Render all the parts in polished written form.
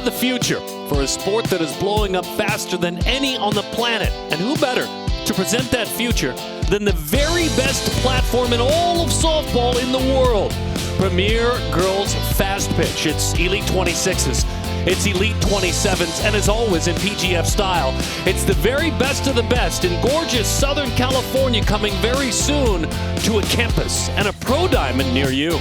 about the future for a sport that is blowing up faster than any on the planet. And who better to present that future than the very best platform in all of softball in the world? Premier Girls Fastpitch. It's Elite 26s. It's Elite 27s, and as always in PGF style, it's the very best of the best in gorgeous Southern California, coming very soon to a campus and a pro diamond near you.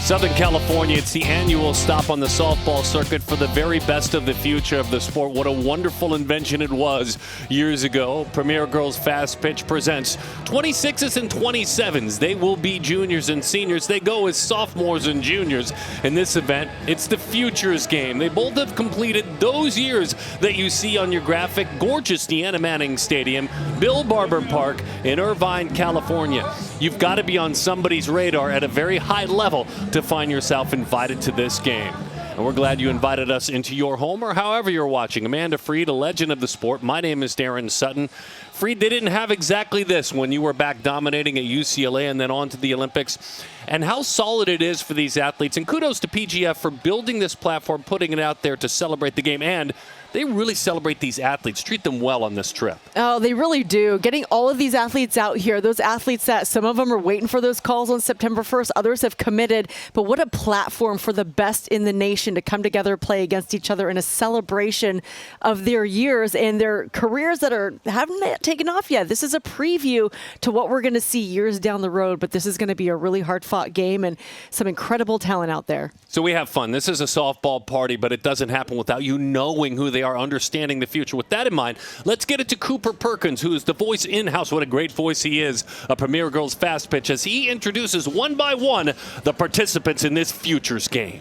Southern California, it's the annual stop on the softball circuit for the very best of the future of the sport. What a wonderful invention it was years ago. Premier Girls Fastpitch presents 26s and 27s. They will be juniors and seniors. They go as sophomores and juniors. In this event, it's the futures game. They both have completed those years that you see on your graphic. Gorgeous Deanna Manning Stadium, Bill Barber Park in Irvine, California. You've got to be on somebody's radar at a very high level to find yourself invited to this game. And we're glad you invited us into your home or however you're watching. Amanda Freed, a legend of the sport. My name is Darren Sutton. Freed, they didn't have exactly this when you were back dominating at UCLA and then on to the Olympics. And how solid it is for these athletes. And kudos to PGF for building this platform, putting it out there to celebrate the game. And they really celebrate these athletes, treat them well on this trip. Oh, they really do. Getting all of these athletes out here, those athletes that some of them are waiting for those calls on September 1st, others have committed. But what a platform for the best in the nation to come together, play against each other in a celebration of their years and their careers that haven't taken off yet. This is a preview to what we're going to see years down the road, but this is going to be a really hard-fought game and some incredible talent out there. So we have fun. This is a softball party, but it doesn't happen without you knowing who they are, understanding the future. With that in mind, let's get it to Cooper Perkins, who is the voice in-house. What a great voice he is, a Premier Girls Fastpitch, as he introduces one by one the participants in this futures game.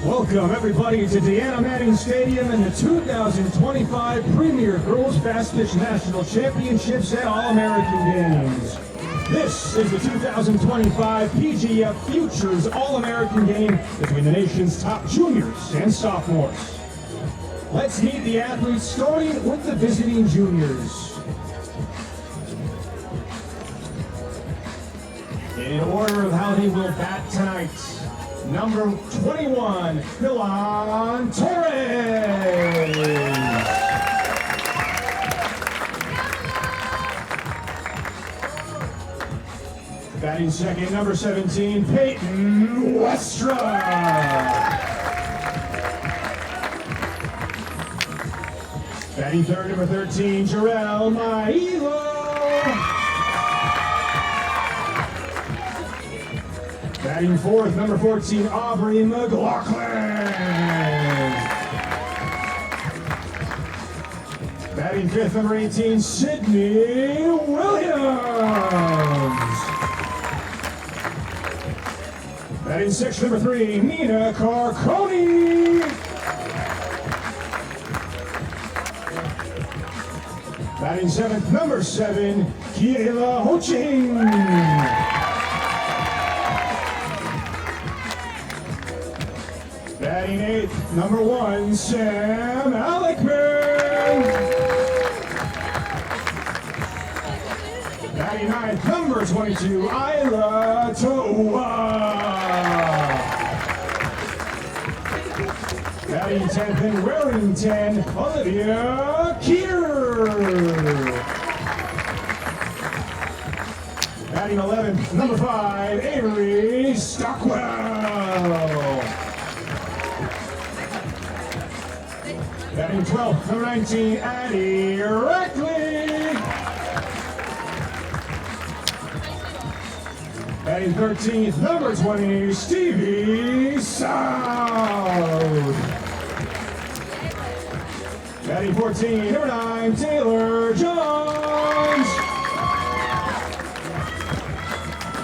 Welcome, everybody, to Deanna Manning Stadium in the 2025 Premier Girls Fastpitch National Championships and All-American Games. This is the 2025 PGF Futures All-American Game between the nation's top juniors and sophomores. Let's meet the athletes, starting with the visiting juniors. In order of how they will bat tonight, number 21, Pilan Torres. Batting second, number 17, Peyton Westra. Batting third, number 13, Jarrell Mailo. Batting fourth, number 14, Aubrey McLaughlin. Batting fifth, number 18, Sydney Williams. Batting sixth, number 3, Nina Carconi. Batting seventh, number 7, Kiela Hoching. Batting eighth, number 1, Sam Alekman. Batting ninth, number 22, Isla Toa. Batting 10th and wearing 10, Olivia Keir. Batting 11th, number 5, Avery Stockwell. Batting 12th, number 19, Addie Rackley. Batting 13th, number 20, Stevie South. Batting 14, number 9, Taylor Jones.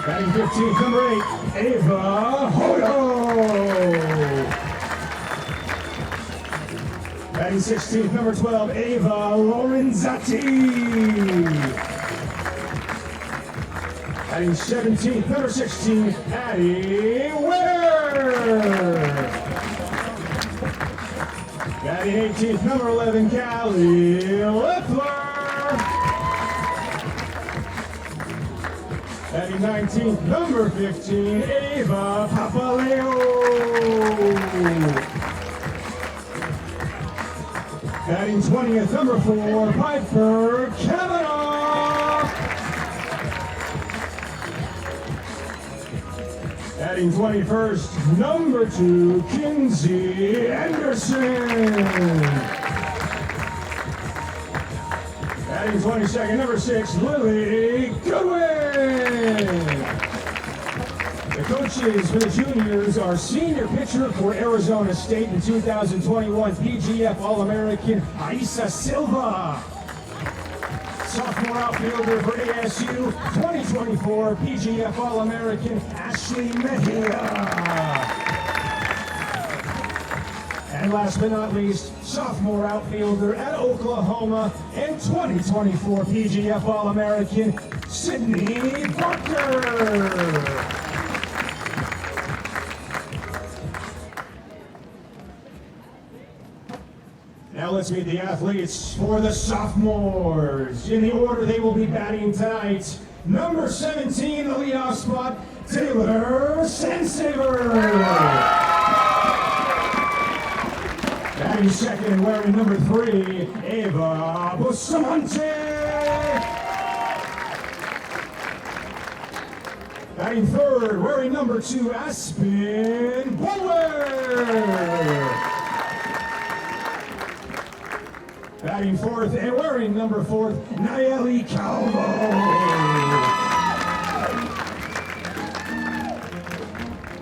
Batting 15th, number 8, Ava Hoyo. Batting 16th, number 12, Ava Lorenzati. Batting 17th, number 16, Addie Winter. Batting 18th, number 11, Callie Leffler. Batting 19th, number 15, Ava Papaleo. Batting 20th, number 4, Piper Kavanaugh. Batting 21st, number 2, Kinsey Anderson. Batting 22nd, number 6, Lily Goodwin. The coaches for the juniors are senior pitcher for Arizona State in 2021 PGF All-American Aisa Silva. Sophomore outfielder for ASU 2024 PGF All-American Ashley Mejia. And last but not least, sophomore outfielder at Oklahoma and 2024 PGF All-American Sydney Barker. Now let's meet the athletes for the sophomores. In the order they will be batting tonight, number 17, the leadoff spot, Taylor Sansaver. Batting second, wearing number 3, Ava Bustamante. Batting third, wearing number 2, Aspen Bowler. Batting fourth and wearing number 4, Nayeli Calvo.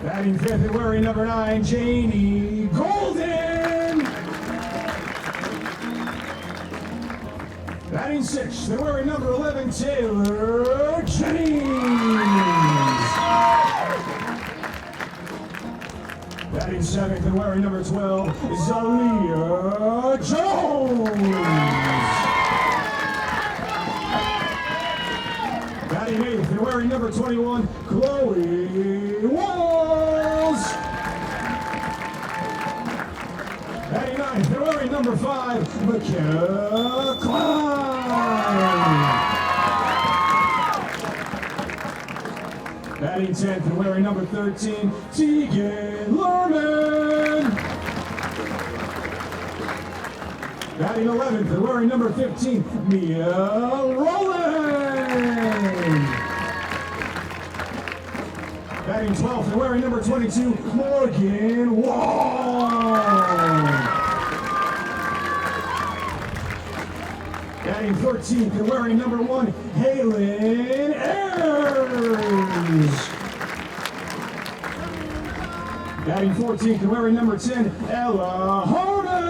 Batting fifth and wearing number 9, Janie Golden. Batting sixth and wearing number 11, Taylor Jennings. Batting seventh and wearing number 12, Zalia Jones. Batting eighth and wearing number 21, Chloe Walls. Batting ninth and wearing number 5, McKenna Klein. Batting 10th and wearing number 13, Tegan Lerman. Batting 11th and wearing number 15, Mia Rowland. Batting 12th and wearing number 22, Morgan Wong. Batting 13th and wearing number 1, Halen Ayers. Batting 14th and wearing number 10, Ella Harmon.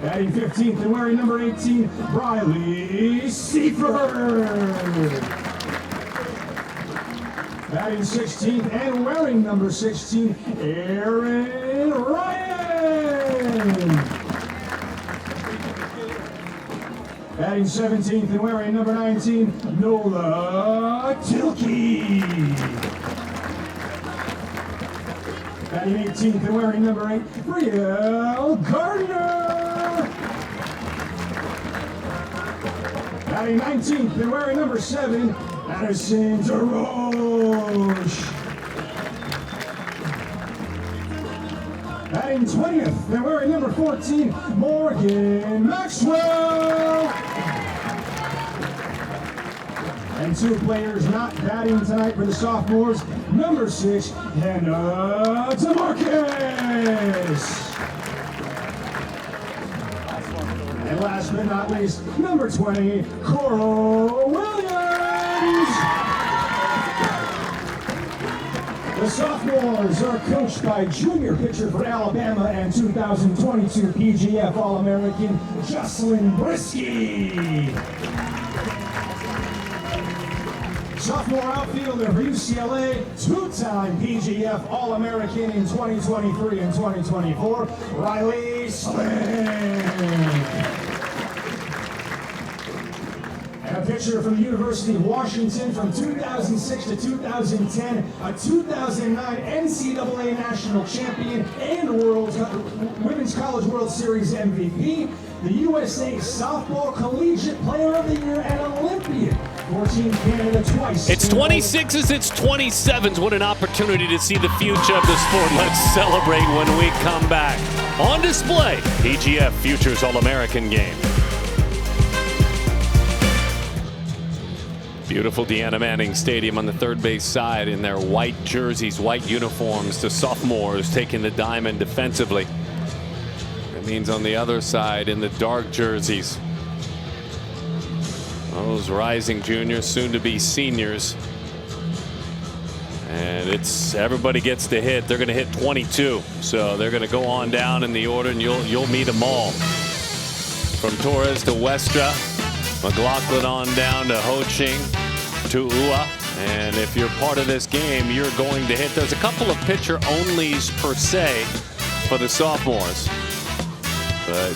Batting 15th and wearing number 18, Riley Seifert. Batting 16th and wearing number 16, Aaron Ryan. Batting 17th and wearing number 19, Nola Tilkey. Batting 18th and wearing number 8, Brielle Gardner. Batting 19th and wearing number 7, Addison DeRoche. Batting 20th and wearing number 14, Morgan Maxwell. And 2 players not batting tonight for the sophomores, number 6, Hannah DeMarcus. And last but not least, number 20, Coral Williams. The sophomores are coached by junior pitcher for Alabama and 2022 PGF All-American, Jocelyn Brisky. Sophomore outfielder for UCLA, 2-time PGF All-American in 2023 and 2024, Riley Slick. And a pitcher from the University of Washington from 2006 to 2010, a 2009 NCAA National Champion and Women's College World Series MVP, the USA Softball Collegiate Player of the Year and Olympian for Team Canada twice. It's 26s, it's 27s. What an opportunity to see the future of the sport. Let's celebrate when we come back. On display, PGF Futures All-American Game. Beautiful Deanna Manning Stadium on the third base side in their white jerseys, white uniforms. The sophomores taking the diamond defensively. That means on the other side in the dark jerseys, those rising juniors, soon to be seniors. And it's everybody gets to hit. They're going to hit 22. So they're going to go on down in the order and you'll meet them all. From Torres to Westra, McLaughlin on down to Ho Ching to Ua. And if you're part of this game, you're going to hit. There's a couple of pitcher onlys per se for the sophomores. But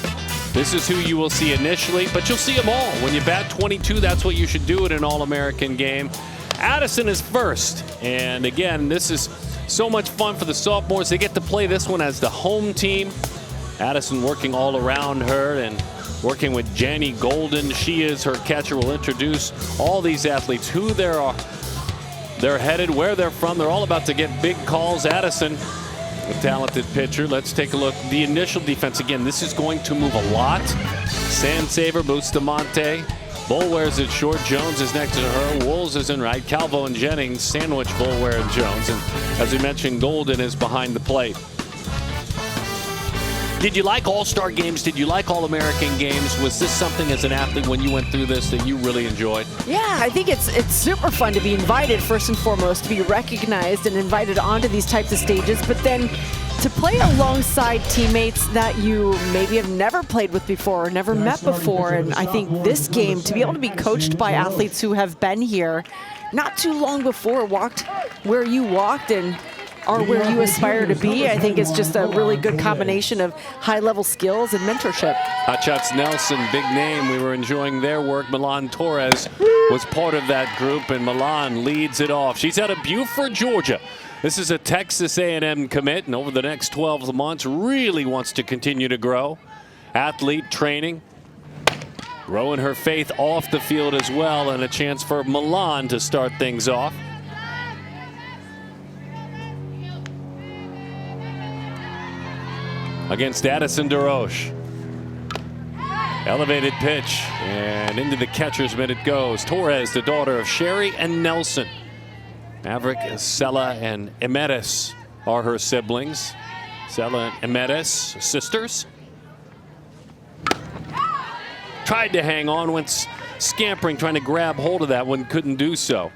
this is who you will see initially, but you'll see them all. When you bat 22, that's what you should do in an All-American game. Addison is first. And again, this is so much fun for the sophomores. They get to play this one as the home team. Addison working all around her and working with Jenny Golden. She is her catcher. Will introduce all these athletes, who they're headed, where they're from. They're all about to get big calls. Addison, a talented pitcher. Let's take a look. The initial defense, again, this is going to move a lot. Sansaver, Bustamante. Boulware's at short. Jones is next to her. Wolves is in right. Calvo and Jennings sandwich Boulware and Jones. And as we mentioned, Golden is behind the plate. Did you like All-Star games? Did you like All-American games? Was this something as an athlete when you went through this that you really enjoyed? Yeah, I think it's super fun to be invited, first and foremost, to be recognized and invited onto these types of stages, but then to play alongside teammates that you maybe have never played with before or never met before. And I think this game, to be able to be coached by athletes who have been here not too long before, walked where you walked and are where you aspire to be, I think it's just a really good combination of high-level skills and mentorship. Hotshots Nelson, big name. We were enjoying their work. Milan Torres was part of that group, and Milan leads it off. She's out of Buford, Georgia. This is a Texas A&M commit, and over the next 12 months really wants to continue to grow. Athlete training, growing her faith off the field as well, and a chance for Milan to start things off. Against Addison DeRoche. Elevated pitch, and into the catcher's mitt it goes. Torres, the daughter of Sherry and Nelson. Maverick, Sella, and Emetis are her siblings. Sella and Emetis, sisters. Tried to hang on, went scampering, trying to grab hold of that one, couldn't do so.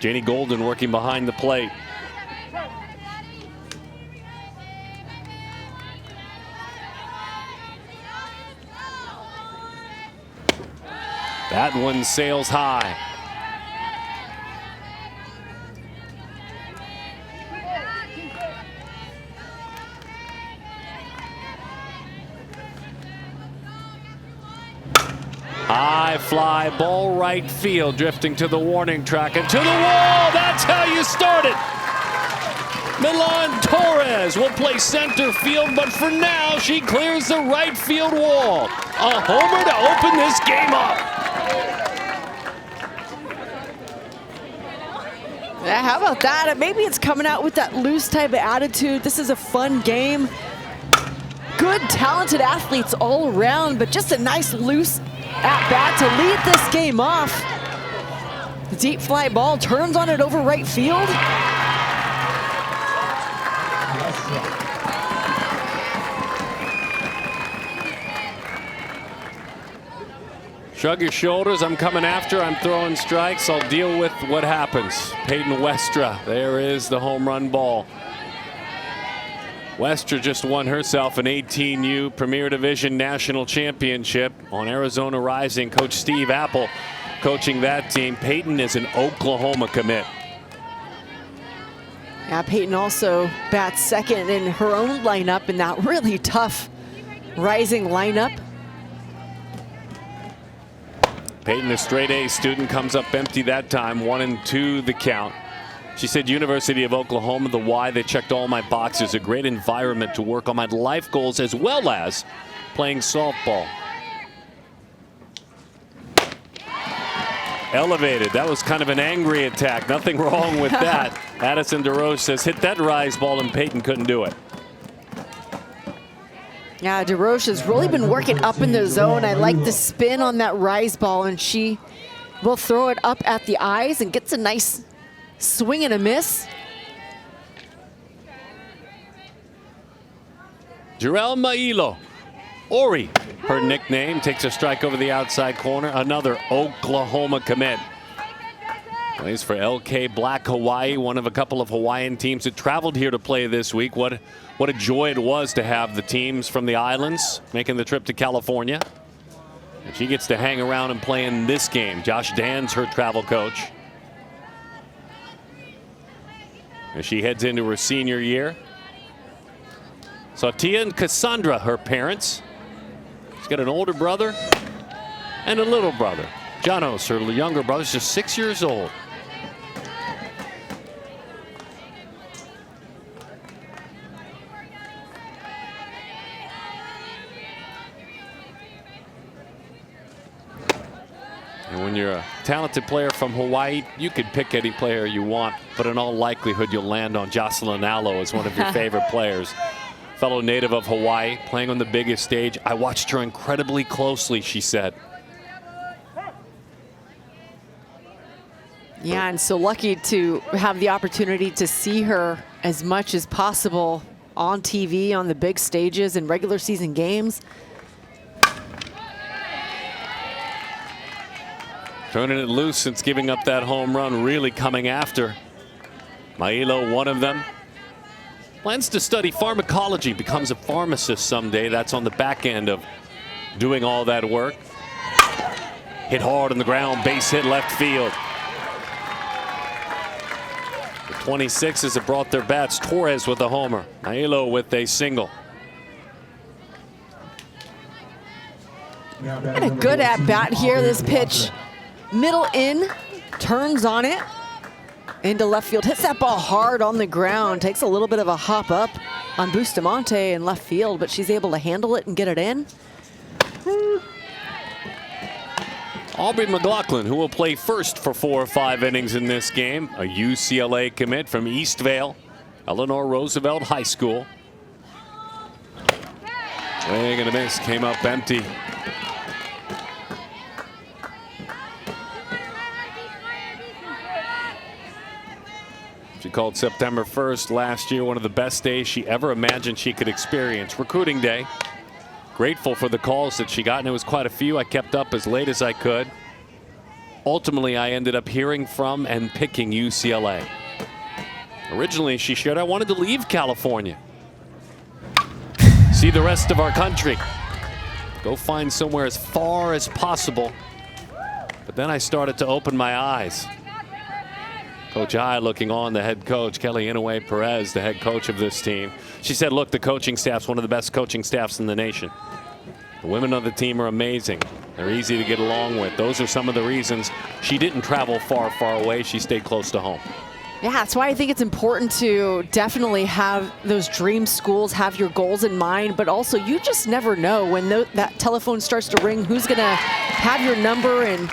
Janie Golden working behind the plate. That one sails high. High fly ball right field, drifting to the warning track and to the wall. That's how you start it. Milan Torres will play center field, but for now she clears the right field wall. A homer to open this game up. Yeah, how about that? Maybe it's coming out with that loose type of attitude. This is a fun game. Good, talented athletes all around, but just a nice loose at-bat to lead this game off. The deep fly ball turns on it over right field. Shrug your shoulders. I'm coming after. I'm throwing strikes. I'll deal with what happens. Peyton Westra. There is the home run ball. Westra just won herself an 18U Premier Division National Championship on Arizona Rising. Coach Steve Apple coaching that team. Peyton is an Oklahoma commit. Yeah, Peyton also bats second in her own lineup in that really tough Rising lineup. Peyton, a straight A student, comes up empty that time, 1-2 the count. She said, University of Oklahoma, the Y, they checked all my boxes, a great environment to work on my life goals as well as playing softball. Elevated. That was kind of an angry attack. Nothing wrong with that. Addison DeRoche says hit that rise ball, and Peyton couldn't do it. Yeah, DeRoche has really been working up in the zone. I like the spin on that rise ball, and she will throw it up at the eyes and gets a nice swing and a miss. Jarrell Mailo. Ori, her nickname, takes a strike over the outside corner. Another Oklahoma commit. Plays for LK Black Hawaii, one of a couple of Hawaiian teams that traveled here to play this week. What a joy it was to have the teams from the islands making the trip to California. And she gets to hang around and play in this game. Josh Dan's her travel coach. As she heads into her senior year. Sautia and Cassandra, her parents. She's got an older brother and a little brother. Janos, her younger brother, is just 6 years old. And when you're a talented player from Hawaii, you could pick any player you want, but in all likelihood, you'll land on Jocelyn Allo as one of your favorite players. Fellow native of Hawaii, playing on the biggest stage. I watched her incredibly closely, she said. Yeah, and so lucky to have the opportunity to see her as much as possible on TV, on the big stages and regular season games. Turning it loose since giving up that home run, really coming after. Mailo, one of them. Plans to study pharmacology, becomes a pharmacist someday. That's on the back end of doing all that work. Hit hard on the ground, base hit left field. The 26s have brought their bats. Torres with a homer. Mailo with a single. And a good at bat here. This pitch, middle in, turns on it. Into left field, hits that ball hard on the ground, takes a little bit of a hop up on Bustamante in left field, but she's able to handle it and get it in. Aubrey McLaughlin, who will play first for 4 or 5 innings in this game, a UCLA commit from Eastvale, Eleanor Roosevelt High School. Swing and a miss, came up empty. She called September 1st last year one of the best days she ever imagined she could experience. Recruiting day. Grateful for the calls that she got, and it was quite a few. I kept up as late as I could. Ultimately, I ended up hearing from and picking UCLA. Originally, she shared, I wanted to leave California. See the rest of our country. Go find somewhere as far as possible. But then I started to open my eyes. Coach I looking on, the head coach, Kelly Inouye Perez, the head coach of this team. She said, look, the coaching staff's one of the best coaching staffs in the nation. The women on the team are amazing. They're easy to get along with. Those are some of the reasons she didn't travel far, far away. She stayed close to home. Yeah, that's why I think it's important to definitely have those dream schools, have your goals in mind, but also you just never know when that telephone starts to ring, who's going to have your number, and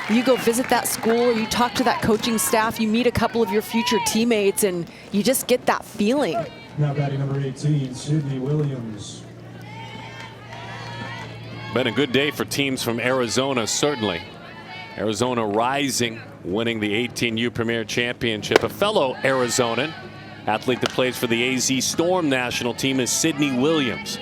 you go visit that school, or you talk to that coaching staff, you meet a couple of your future teammates, and you just get that feeling. Now batting number 18, Sydney Williams. Been a good day for teams from Arizona, certainly. Arizona rising, winning the 18U Premier Championship. A fellow Arizonan athlete that plays for the AZ Storm national team is Sydney Williams.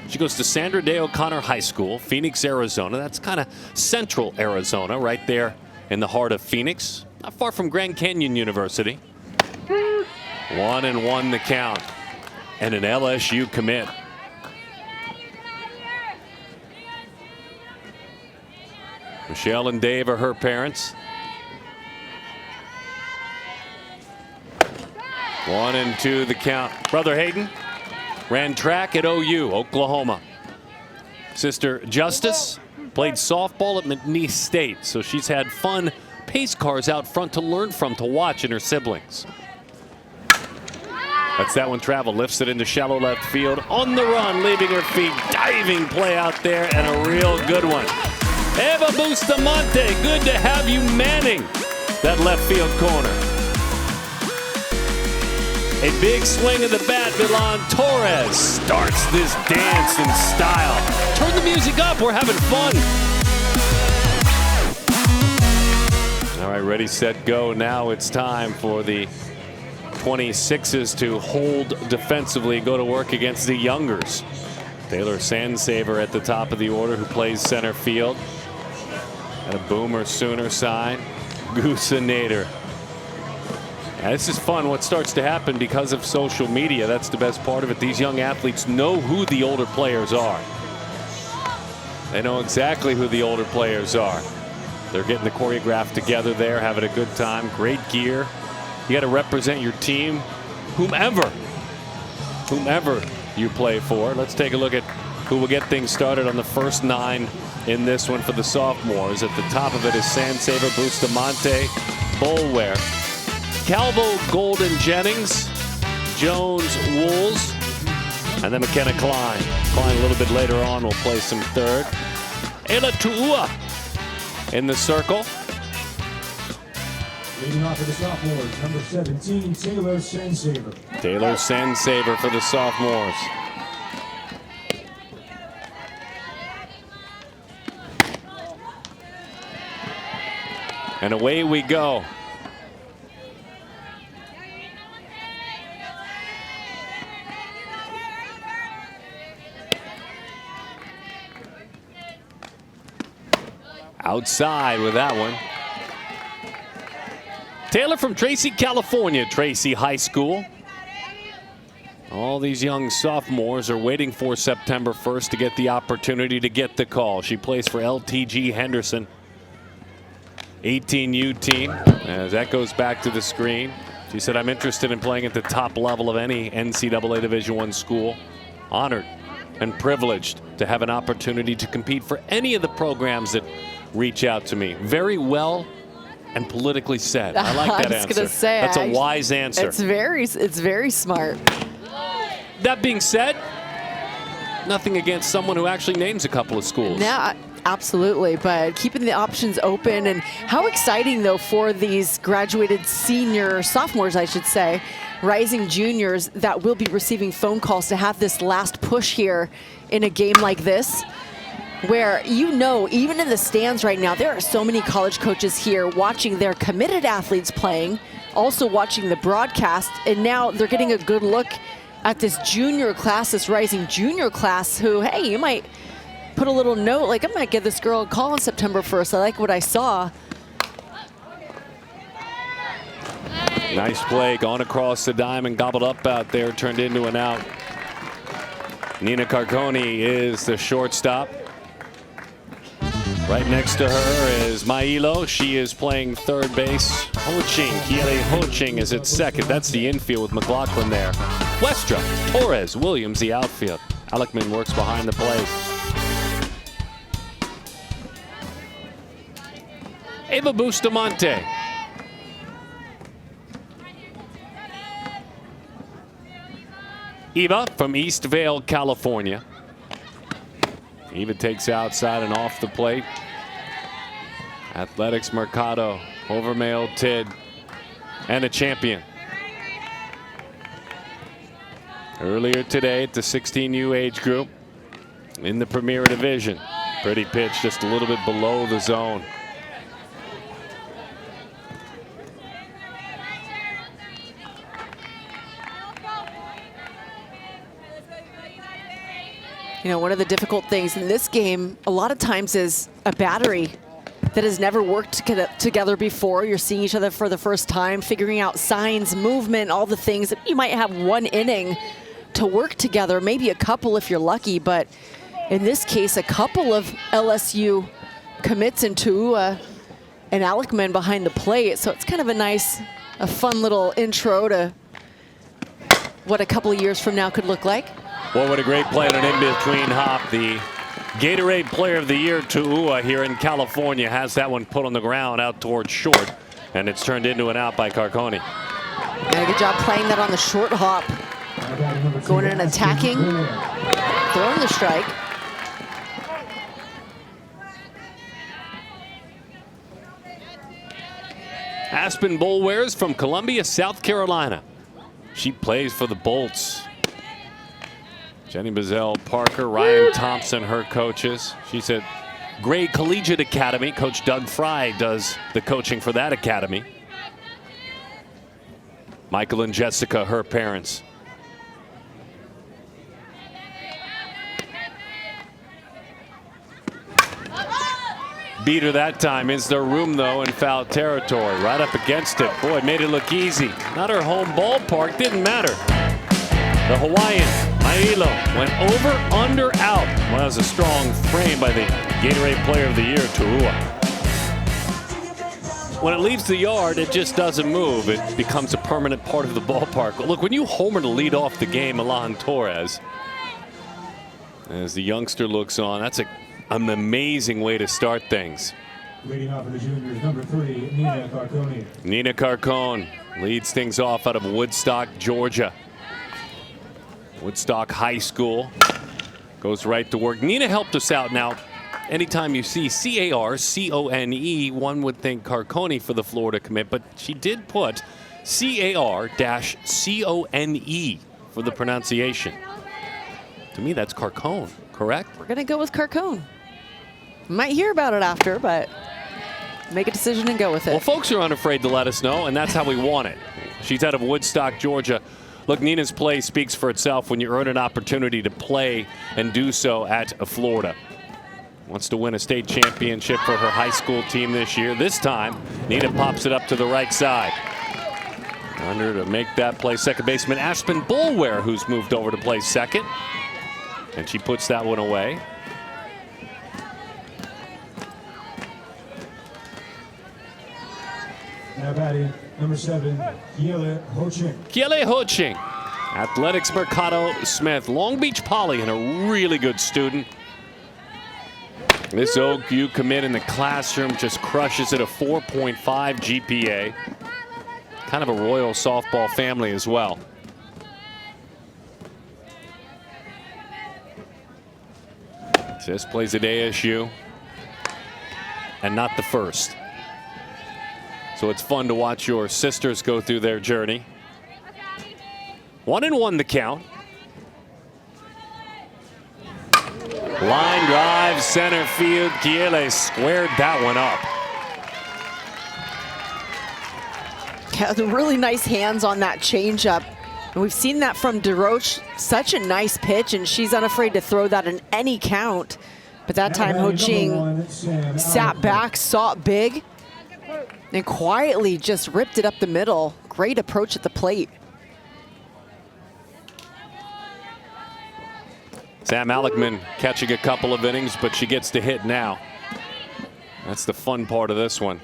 She goes to Sandra Day O'Connor High School, Phoenix, Arizona. That's kind of central Arizona, right there in the heart of Phoenix, not far from Grand Canyon University. 1-1 the count, and an LSU commit. Michelle and Dave are her parents. 1-2 the count. Brother Hayden ran track at OU, Oklahoma. Sister Justice played softball at McNeese State, so she's had fun pace cars out front to learn from, to watch, and her siblings. That's that one travel. Lifts it into shallow left field. On the run, leaving her feet. Diving play out there, and a real good one. Eva Bustamante, good to have you manning that left field corner. A big swing of the bat. Milan Torres starts this dance in style. Turn the music up. We're having fun. All right, ready, set, go. Now it's time for the 26s to hold defensively, go to work against the youngers. Taylor Sandsaver at the top of the order, who plays center field. And a Boomer Sooner sign. Goosa Nader. Now, this is fun. What starts to happen because of social media, that's the best part of it. These young athletes know who the older players are. They know exactly who the older players are. They're getting the choreograph together there, having a good time. Great gear. You got to represent your team, whomever you play for. Let's take a look at who will get things started on the first 9 in this one for the sophomores. At the top of it is Sandsaver, Bustamante, Boulware, Calvo, Golden Jennings, Jones, Wools, and then McKenna Klein. Klein a little bit later on will play some third. Ayla Tu'ua in the circle. Leading off for the sophomores, number 17, Taylor Sandsaver. Taylor Sandsaver for the sophomores. And away we go. Outside with that one. Taylor from Tracy, California, Tracy High School. All these young sophomores are waiting for September 1st to get the opportunity to get the call. She plays for LTG Henderson, 18U team. As that goes back to the screen, she said, I'm interested in playing at the top level of any NCAA Division I school. Honored and privileged to have an opportunity to compete for any of the programs that reach out to me. Very well and politically said. I like that answer. I was going to say, that's a wise answer. It's very smart. That being said, nothing against someone who actually names a couple of schools. Yeah, absolutely. But keeping the options open, and how exciting though for these graduated sophomores, I should say, rising juniors that will be receiving phone calls to have this last push here in a game like this, where, you know, even in the stands right now, there are so many college coaches here watching their committed athletes playing, also watching the broadcast, and now they're getting a good look at this junior class, this rising junior class, who, hey, you might put a little note like, I might give this girl a call on September 1st. I like what I saw. Nice play, gone across the diamond, gobbled up out there, turned into an out. Nina Carconi is the shortstop. Right next to her is Mailo. She is playing third base. Ho-Ching, Kiele Ho-Ching is at second. That's the infield with McLaughlin there. Westra, Torres, Williams the outfield. Alekman works behind the plate. Eva Bustamante. Eva from East Vale, California. Eva takes outside and off the plate. Athletics Mercado, Overmail Tid, and a champion. Earlier today at the 16U age group in the Premier Division. Pretty pitch just a little bit below the zone. You know, one of the difficult things in this game a lot of times is a battery that has never worked together before. You're seeing each other for the first time, figuring out signs, movement, all the things. You might have one inning to work together, maybe a couple if you're lucky, but in this case, a couple of LSU commits into and Alekman behind the plate. So it's kind of a fun little intro to what a couple of years from now could look like. Well, what a great play on an in-between hop. The Gatorade Player of the Year, Tu'ua, here in California, has that one put on the ground out towards short, and it's turned into an out by Carconi. And a good job playing that on the short hop. Going in and attacking, throwing the strike. Aspen Boulwares from Columbia, South Carolina. She plays for the Bolts. Jenny Bazell Parker, Ryan Thompson, her coaches. She's at Gray Collegiate Academy. Coach Doug Fry does the coaching for that academy. Michael and Jessica, her parents. Beat her that time. Is there room, though, in foul territory? Right up against it. Boy, made it look easy. Not her home ballpark. Didn't matter. The Hawaiian, Mailo, went over, under, out. Well, that was a strong frame by the Gatorade Player of the Year, Turua. When it leaves the yard, it just doesn't move. It becomes a permanent part of the ballpark. Look, when you homer to lead off the game, Alain Torres, as the youngster looks on, that's an amazing way to start things. Leading off for the juniors, number 3, Nina Carcone. Nina Carcone leads things off out of Woodstock, Georgia. Woodstock High School goes right to work. Nina helped us out. Now, anytime you see C-A-R-C-O-N-E, one would think Carcone for the Florida commit, but she did put C-A-R-C-O-N-E for the pronunciation. To me, that's Carcone, correct? We're going to go with Carcone. Might hear about it after, but make a decision and go with it. Well, folks are unafraid to let us know, and that's how we want it. She's out of Woodstock, Georgia. Look, Nina's play speaks for itself when you earn an opportunity to play and do so at Florida. Wants to win a state championship for her high school team this year. This time, Nina pops it up to the right side. Under to make that play, second baseman Aspen Boulware, who's moved over to play second. And she puts that one away. Now batting, number 7, Kiele Ho-Ching. Kiele Ho-Ching, Athletics Mercado Smith, Long Beach Poly, and a really good student. This OU commit in the classroom just crushes it, a 4.5 GPA. Kind of a royal softball family as well. This plays at ASU, and not the first. So it's fun to watch your sisters go through their journey. 1-1 the count. Line drive, center field. Kiele squared that one up. Yeah, the really nice hands on that changeup. And we've seen that from DeRoche. Such a nice pitch, and she's unafraid to throw that in any count. But that time, Ho-Ching sat back, saw it big, and quietly just ripped it up the middle. Great approach at the plate. Sam Alekman catching a couple of innings, but she gets to hit now. That's the fun part of this one.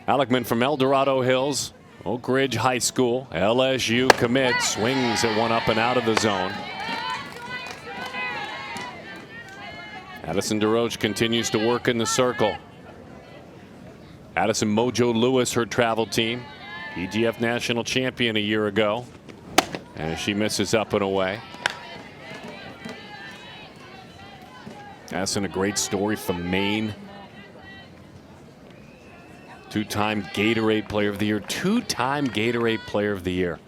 Alekman from El Dorado Hills, Oak Ridge High School, LSU commit, swings at one up and out of the zone. Addison DeRoche continues to work in the circle. Addison Mojo Lewis, her travel team, PGF national champion a year ago, and she misses up and away. Addison, a great story from Maine. Two-time Gatorade Player of the Year. Two-time Gatorade Player of the Year.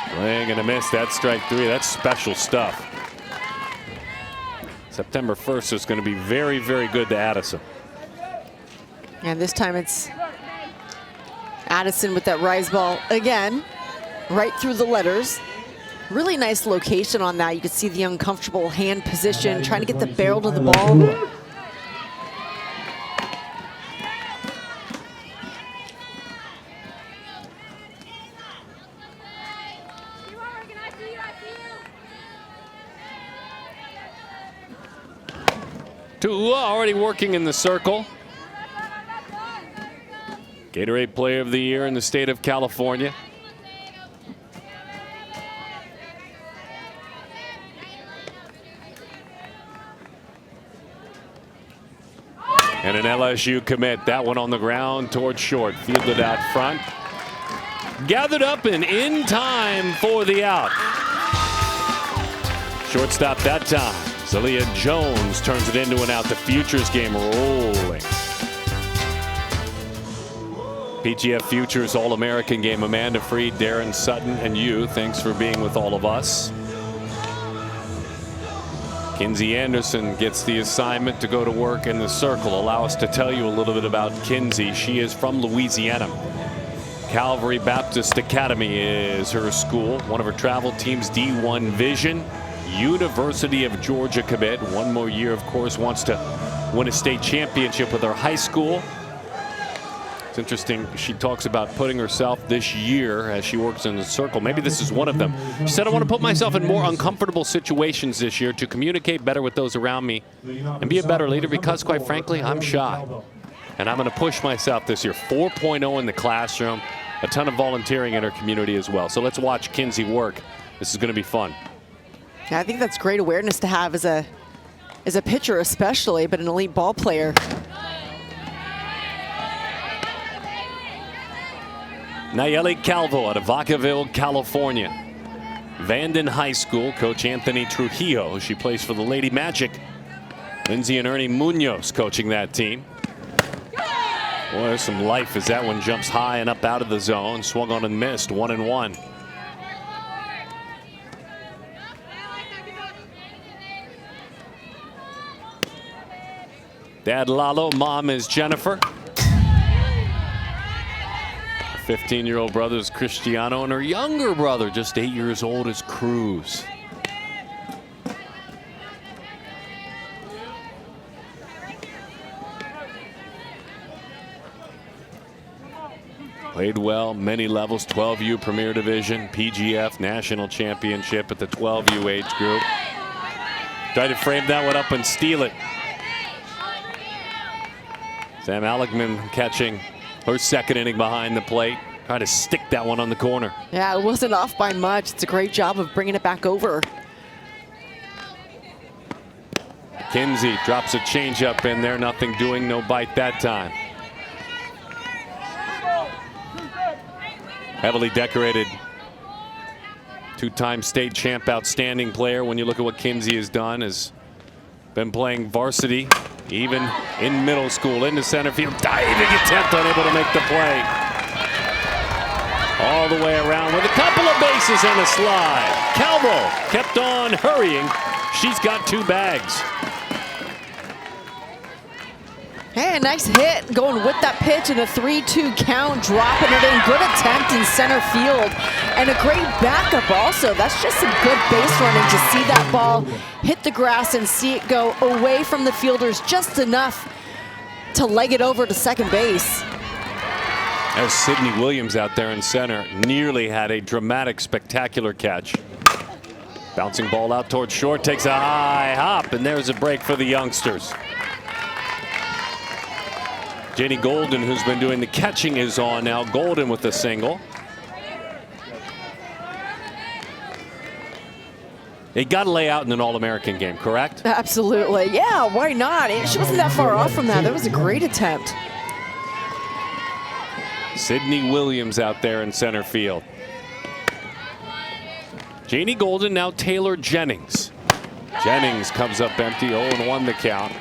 Swing and a miss. That's strike 3. That's special stuff. September 1st is going to be very, very good to Addison. And this time it's Addison with that rise ball again, right through the letters. Really nice location on that. You can see the uncomfortable hand position, trying to get the barrel to the ball. Tu'ua already working in the circle. Gatorade Player of the Year in the state of California. And an LSU commit. That one on the ground towards short. Fielded out front. Gathered up and in time for the out. Shortstop that time. Zalia Jones turns it into an out. The Futures game rolling. PGF Futures All-American game. Amanda Freed, Darren Sutton, and you. Thanks for being with all of us. Kinsey Anderson gets the assignment to go to work in the circle. Allow us to tell you a little bit about Kinsey. She is from Louisiana. Calvary Baptist Academy is her school. One of her travel teams, D1 Vision. University of Georgia commit. One more year, of course, wants to win a state championship with her high school. It's interesting. She talks about putting herself this year as she works in the circle. Maybe this is one of them. She said, I want to put myself in more uncomfortable situations this year to communicate better with those around me and be a better leader because, quite frankly, I'm shy. And I'm going to push myself this year. 4.0 in the classroom. A ton of volunteering in her community as well. So let's watch Kinsey work. This is going to be fun. Yeah, I think that's great awareness to have as a pitcher especially, but an elite ball player. Nayeli Calvo out of Vacaville, California. Vanden High School, Coach Anthony Trujillo. She plays for the Lady Magic. Lindsay and Ernie Munoz coaching that team. Boy, there's some life as that one jumps high and up out of the zone. Swung on and missed. 1-1. Dad Lalo, mom is Jennifer. 15-year-old brother is Cristiano, and her younger brother, just 8 years old, is Cruz. Played well, many levels, 12U Premier Division, PGF National Championship at the 12U age group. Tried to frame that one up and steal it. Sam Alligman catching her second inning behind the plate. Trying to stick that one on the corner. Yeah, it wasn't off by much. It's a great job of bringing it back over. Kinsey drops a changeup in there. Nothing doing, no bite that time. Heavily decorated. Two-time state champ, outstanding player. When you look at what Kinsey has done, has been playing varsity, even in middle school, into center field. Diving attempt, unable to make the play. All the way around with a couple of bases and a slide. Calvo kept on hurrying. She's got 2 bags. Hey, a nice hit going with that pitch and a 3-2 count, dropping it in. Good attempt in center field and a great backup also. That's just some good base running to see that ball hit the grass and see it go away from the fielders just enough to leg it over to second base. There's Sydney Williams out there in center. Nearly had a dramatic, spectacular catch. Bouncing ball out towards short, takes a high hop, and there's a break for the youngsters. Janie Golden, who's been doing the catching, is on now. Golden with a single. They got to lay out in an All-American game, correct? Absolutely. Yeah, why not? She wasn't that far off from that. That was a great attempt. Sydney Williams out there in center field. Janie Golden, now Taylor Jennings. Jennings comes up empty, 0-1 the count.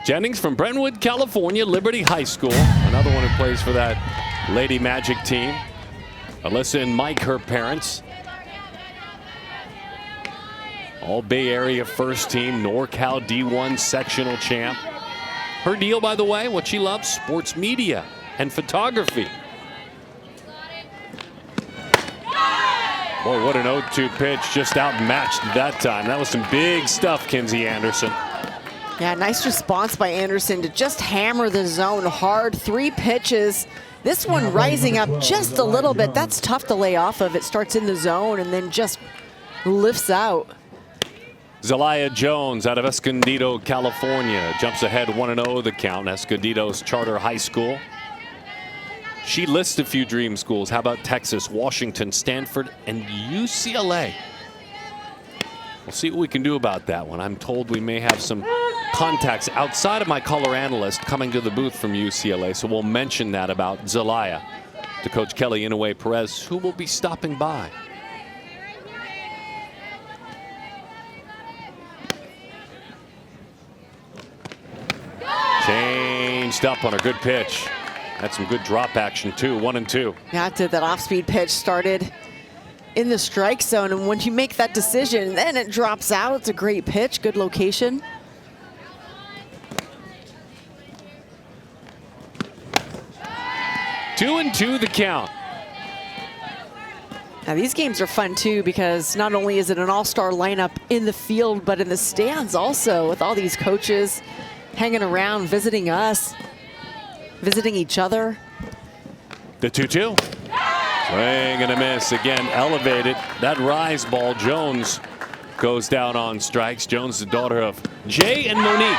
Jennings from Brentwood, California, Liberty High School. Another one who plays for that Lady Magic team. Alyssa and Mike, her parents. All Bay Area first team, NorCal D1 sectional champ. Her deal, by the way, what she loves, sports media and photography. Boy, what an 0-2 pitch, just outmatched that time. That was some big stuff, Kinsey Anderson. Yeah, nice response by Anderson to just hammer the zone hard. 3 pitches. This one rising up just a little bit. That's tough to lay off of. It starts in the zone and then just lifts out. Zalia Jones out of Escondido, California. Jumps ahead 1-0 the count. Escondido's charter high school. She lists a few dream schools. How about Texas, Washington, Stanford, and UCLA? We'll see what we can do about that one. I'm told we may have some contacts outside of my color analyst coming to the booth from UCLA, so we'll mention that about Zelaya to Coach Kelly Inouye Perez, who will be stopping by. Changed up on a good pitch. Had some good drop action too, 1-2. Yeah, it did. That off-speed pitch started in the strike zone, and once you make that decision, then it drops out. It's a great pitch, good location. Two and two the count. Now these games are fun too, because not only is it an all-star lineup in the field, but in the stands also, with all these coaches hanging around, visiting us, visiting each other. The 2-2. Swing and a miss. Again, elevated. That rise ball, Jones goes down on strikes. Jones, the daughter of Jay and Monique.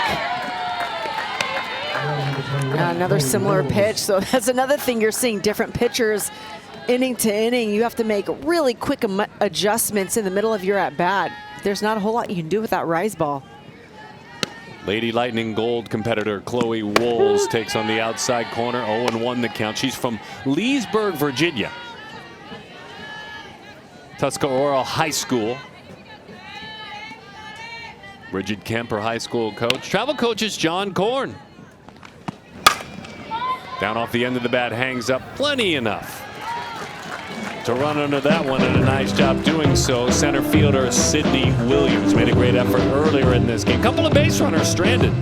Another similar pitch. So that's another thing, you're seeing different pitchers inning to inning. You have to make really quick adjustments in the middle of your at-bat. There's not a whole lot you can do with that rise ball. Lady Lightning Gold competitor Chloe Wolves takes on the outside corner. 0-1 the count. She's from Leesburg, Virginia. Tuscarora High School. Bridget Kemper, high school coach. Travel coaches John Korn. Down off the end of the bat, hangs up plenty enough to run under that one, and a nice job doing so. Center fielder Sydney Williams made a great effort earlier in this game. Couple of base runners stranded.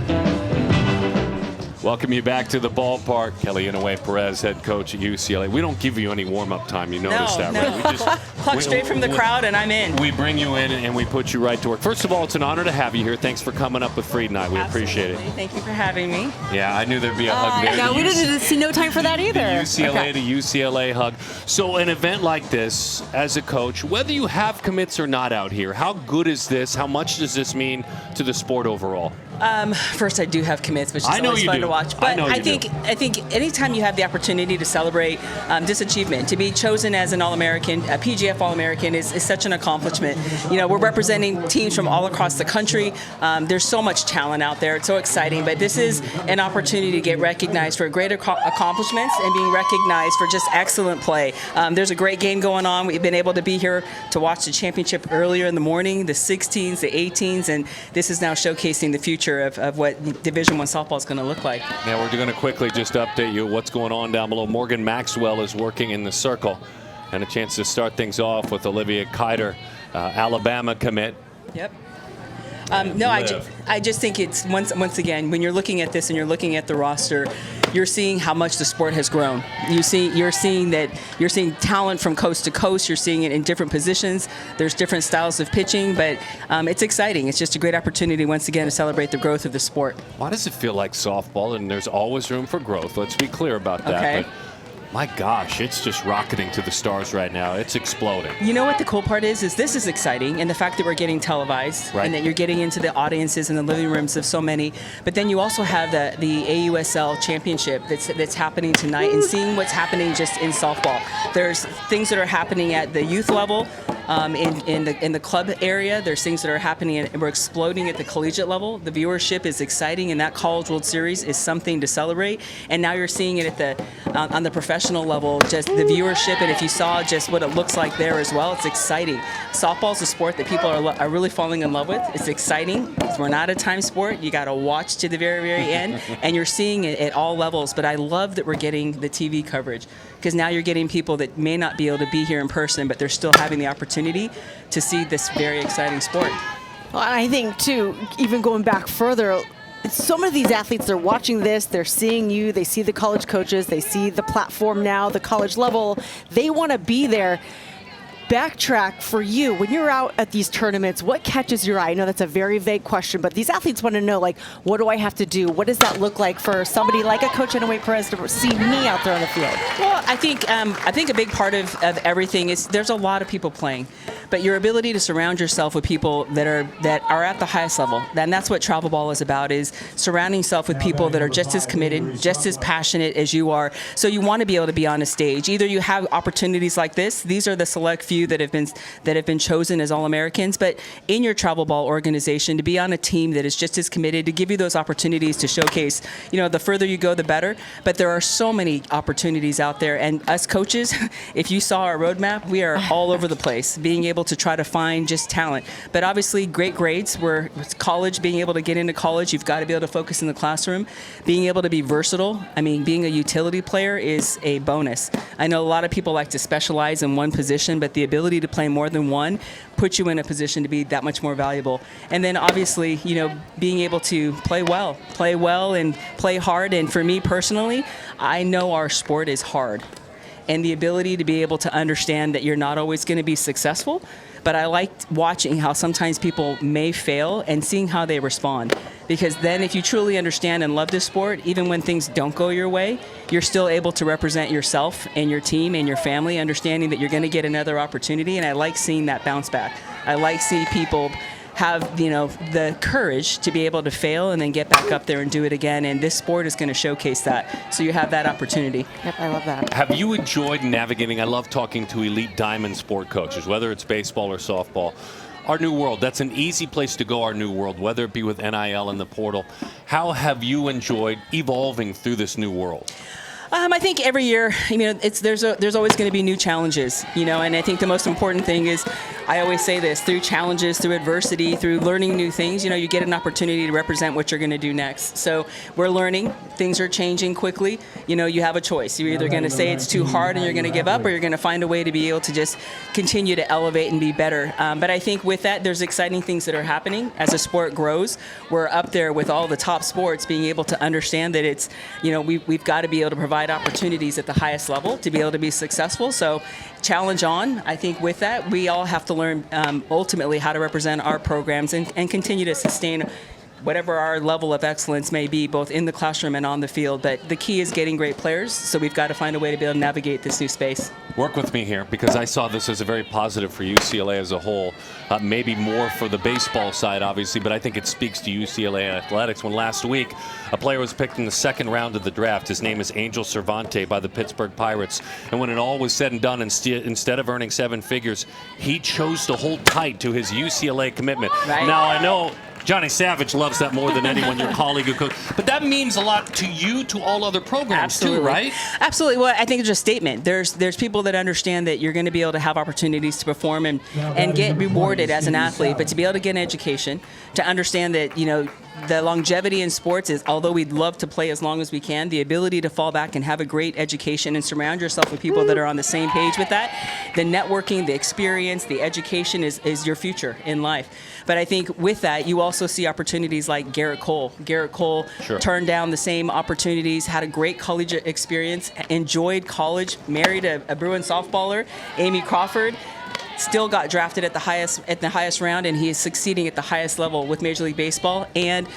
Welcome you back to the ballpark. Kelly Inouye Perez, head coach at UCLA. We don't give you any warm-up time. You noticed that, right? We just pluck straight from the crowd, and I'm in. We bring you in, and we put you right to work. First of all, it's an honor to have you here. Thanks for coming up with Freed Night. We appreciate it. Thank you for having me. Yeah, I knew there'd be a hug there. No, we didn't see no time for that either. The UCLA to UCLA hug. So an event like this, as a coach, whether you have commits or not out here, how good is this? How much does this mean to the sport overall? First, I do have commits, which is always fun to watch. But I think anytime you have the opportunity to celebrate this achievement, to be chosen as an All-American, a PGF All-American is such an accomplishment. You know, we're representing teams from all across the country. There's so much talent out there. It's so exciting. But this is an opportunity to get recognized for great accomplishments and being recognized for just excellent play. There's a great game going on. We've been able to be here to watch the championship earlier in the morning, the 16s, the 18s, and this is now showcasing the future of what Division I softball is going to look like. Now we're going to quickly just update you what's going on down below. Morgan Maxwell is working in the circle, and a chance to start things off with Olivia Kiter, Alabama commit. Yep. No, I just think it's once again, when you're looking at this and you're looking at the roster, you're seeing how much the sport has grown. You're seeing talent from coast to coast. You're seeing it in different positions. There's different styles of pitching, but it's exciting. It's just a great opportunity once again to celebrate the growth of the sport. Why does it feel like softball? And there's always room for growth. Let's be clear about that. Okay. But my gosh, it's just rocketing to the stars right now. It's exploding. You know what the cool part is this is exciting, and the fact that we're getting televised, right, and that you're getting into the audiences and the living rooms of so many. But then you also have the AUSL championship that's happening tonight, and seeing what's happening just in softball. There's things that are happening at the youth level, in the club area. There's things that are happening, and we're exploding at the collegiate level. The viewership is exciting, and that College World Series is something to celebrate. And now you're seeing it at on the professional level, just the viewership, and if you saw just what it looks like there as well, it's exciting. Softball's a sport that people are really falling in love with. It's exciting. We're not a time sport. You got to watch to the very, very end, and you're seeing it at all levels. But I love that we're getting the TV coverage, because now you're getting people that may not be able to be here in person, but they're still having the opportunity to see this very exciting sport. Well, I think, too, even going back further, so many of these athletes, they're watching this, they're seeing you, they see the college coaches, they see the platform now, the college level. They want to be there. Backtrack for you, when you're out at these tournaments, what catches your eye? I know that's a very vague question, but these athletes want to know, like, what do I have to do? What does that look like for somebody like a Coach Inouye Perez to see me out there on the field? Well, I think a big part of everything is there's a lot of people playing. but your ability to surround yourself with people that are at the highest level. And that's what travel ball is about, is surrounding yourself with people that are just as committed, just as passionate as you are. So you want to be able to be on a stage. Either you have opportunities like this. These are the select few that have been chosen as All-Americans. But in your travel ball organization, to be on a team that is just as committed, to give you those opportunities to showcase, the further you go, the better. But there are so many opportunities out there. And us coaches, if you saw our roadmap, we are all over the place, being able to try to find just talent. But obviously, great grades. We're college, being able to get into college, you've got to be able to focus in the classroom. Being able to be versatile, being a utility player is a bonus. I know a lot of people like to specialize in one position, but the ability to play more than one puts you in a position to be that much more valuable. And then obviously, being able to play well and play hard. And for me personally, I know our sport is hard. And the ability to be able to understand that you're not always going to be successful, but I like watching how sometimes people may fail and seeing how they respond. Because then if you truly understand and love this sport, even when things don't go your way, you're still able to represent yourself and your team and your family, understanding that you're going to get another opportunity. And I like seeing that bounce back. I like seeing people have the courage to be able to fail and then get back up there and do it again. And this sport is going to showcase that. So you have that opportunity. Yep, I love that. Have you enjoyed navigating? I love talking to elite diamond sport coaches, whether it's baseball or softball. Our new world, that's an easy place to go, our new world, whether it be with NIL and the portal. How have you enjoyed evolving through this new world? I think every year, there's always going to be new challenges, and I think the most important thing is, I always say this, through challenges, through adversity, through learning new things, you get an opportunity to represent what you're going to do next. So we're learning, things are changing quickly, you have a choice. You're either going to say it's too hard and you're going to give up, or you're going to find a way to be able to just continue to elevate and be better. But I think with that, there's exciting things that are happening as the sport grows. We're up there with all the top sports, being able to understand that it's, we've got to be able to provide opportunities at the highest level to be able to be successful. So challenge on. I think with that, we all have to learn ultimately how to represent our programs and continue to sustain whatever our level of excellence may be, both in the classroom and on the field. But the key is getting great players, so we've got to find a way to be able to navigate this new space. Work with me here, because I saw this as a very positive for UCLA as a whole. Maybe more for the baseball side, obviously, but I think it speaks to UCLA athletics when last week a player was picked in the second round of the draft. His name is Angel Cervante by the Pittsburgh Pirates. And when it all was said and done, instead of earning seven figures, he chose to hold tight to his UCLA commitment. Right. Now, I know Johnny Savage loves that more than anyone, your colleague who coached. But that means a lot to you, to all other programs, Absolutely. too, right? Absolutely. Well, I think it's a statement. There's people that understand that you're going to be able to have opportunities to perform and get rewarded as an athlete, but to be able to get an education, to understand that, the longevity in sports is, although we'd love to play as long as we can, the ability to fall back and have a great education and surround yourself with people that are on the same page with that, the networking, the experience, the education is your future in life. But I think with that, you also see opportunities like Garrett Cole. Garrett Cole Sure. turned down the same opportunities, had a great collegiate experience, enjoyed college, married a Bruin softballer, Amy Crawford. Still got drafted at the highest round, and he is succeeding at the highest level with Major League Baseball, and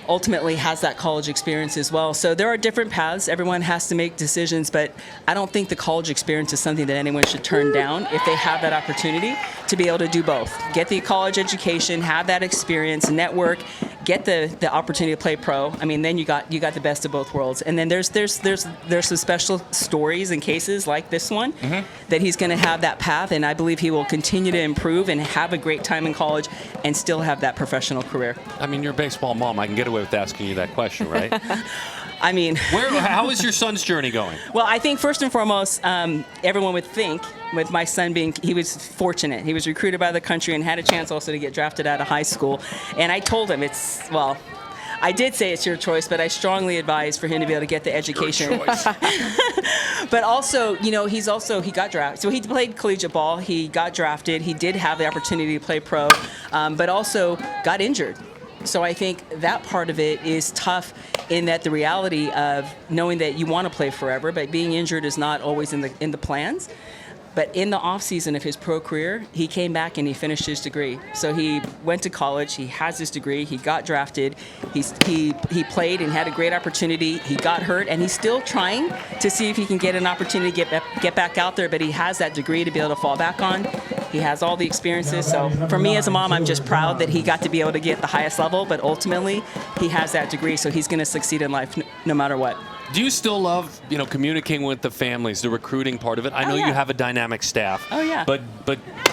ultimately has that college experience as well. So there are different paths. Everyone has to make decisions, but I don't think the college experience is something that anyone should turn down if they have that opportunity to be able to do both. Get the college education, have that experience, network, get the opportunity to play pro. Then you got the best of both worlds. And then there's some special stories and cases like this one that he's going to have that path, and I believe he will continue to improve and have a great time in college and still have that professional career. You're a baseball mom. I can get away with asking you that question, right? How is your son's journey going? Well, I think first and foremost, everyone would think, with my son he was fortunate. He was recruited by the country and had a chance also to get drafted out of high school. And I told him I did say it's your choice, but I strongly advise for him to be able to get the education. Your choice. But also, he got drafted. So he played collegiate ball. He got drafted. He did have the opportunity to play pro, but also got injured. So I think that part of it is tough, in that the reality of knowing that you want to play forever, but being injured is not always in the plans. But in the off season of his pro career, he came back and he finished his degree. So he went to college, he has his degree, he got drafted, he played and had a great opportunity. He got hurt, and he's still trying to see if he can get an opportunity to get back out there, but he has that degree to be able to fall back on. He has all the experiences. So for me as a mom, I'm just proud that he got to be able to get the highest level, but ultimately he has that degree, so he's going to succeed in life no matter what. Do you still love, communicating with the families, the recruiting part of it? I know you have a dynamic staff. Oh, yeah. But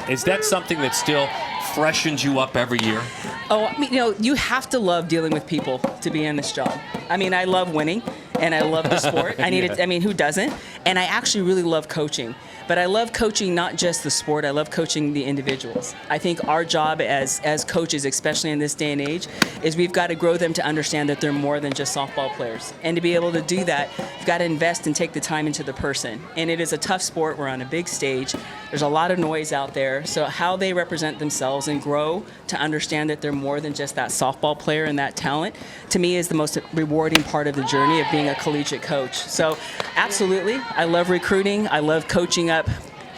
is that something that still freshens you up every year? Oh, I mean, you have to love dealing with people to be in this job. I mean, I love winning, and I love the sport. Who doesn't? And I actually really love coaching. But I love coaching not just the sport, I love coaching the individuals. I think our job as coaches, especially in this day and age, is we've got to grow them to understand that they're more than just softball players. And to be able to do that, you've got to invest and take the time into the person. And it is a tough sport. We're on a big stage. There's a lot of noise out there. So how they represent themselves and grow to understand that they're more than just that softball player and that talent, to me is the most rewarding part of the journey of being a collegiate coach. So absolutely, I love recruiting. I love coaching up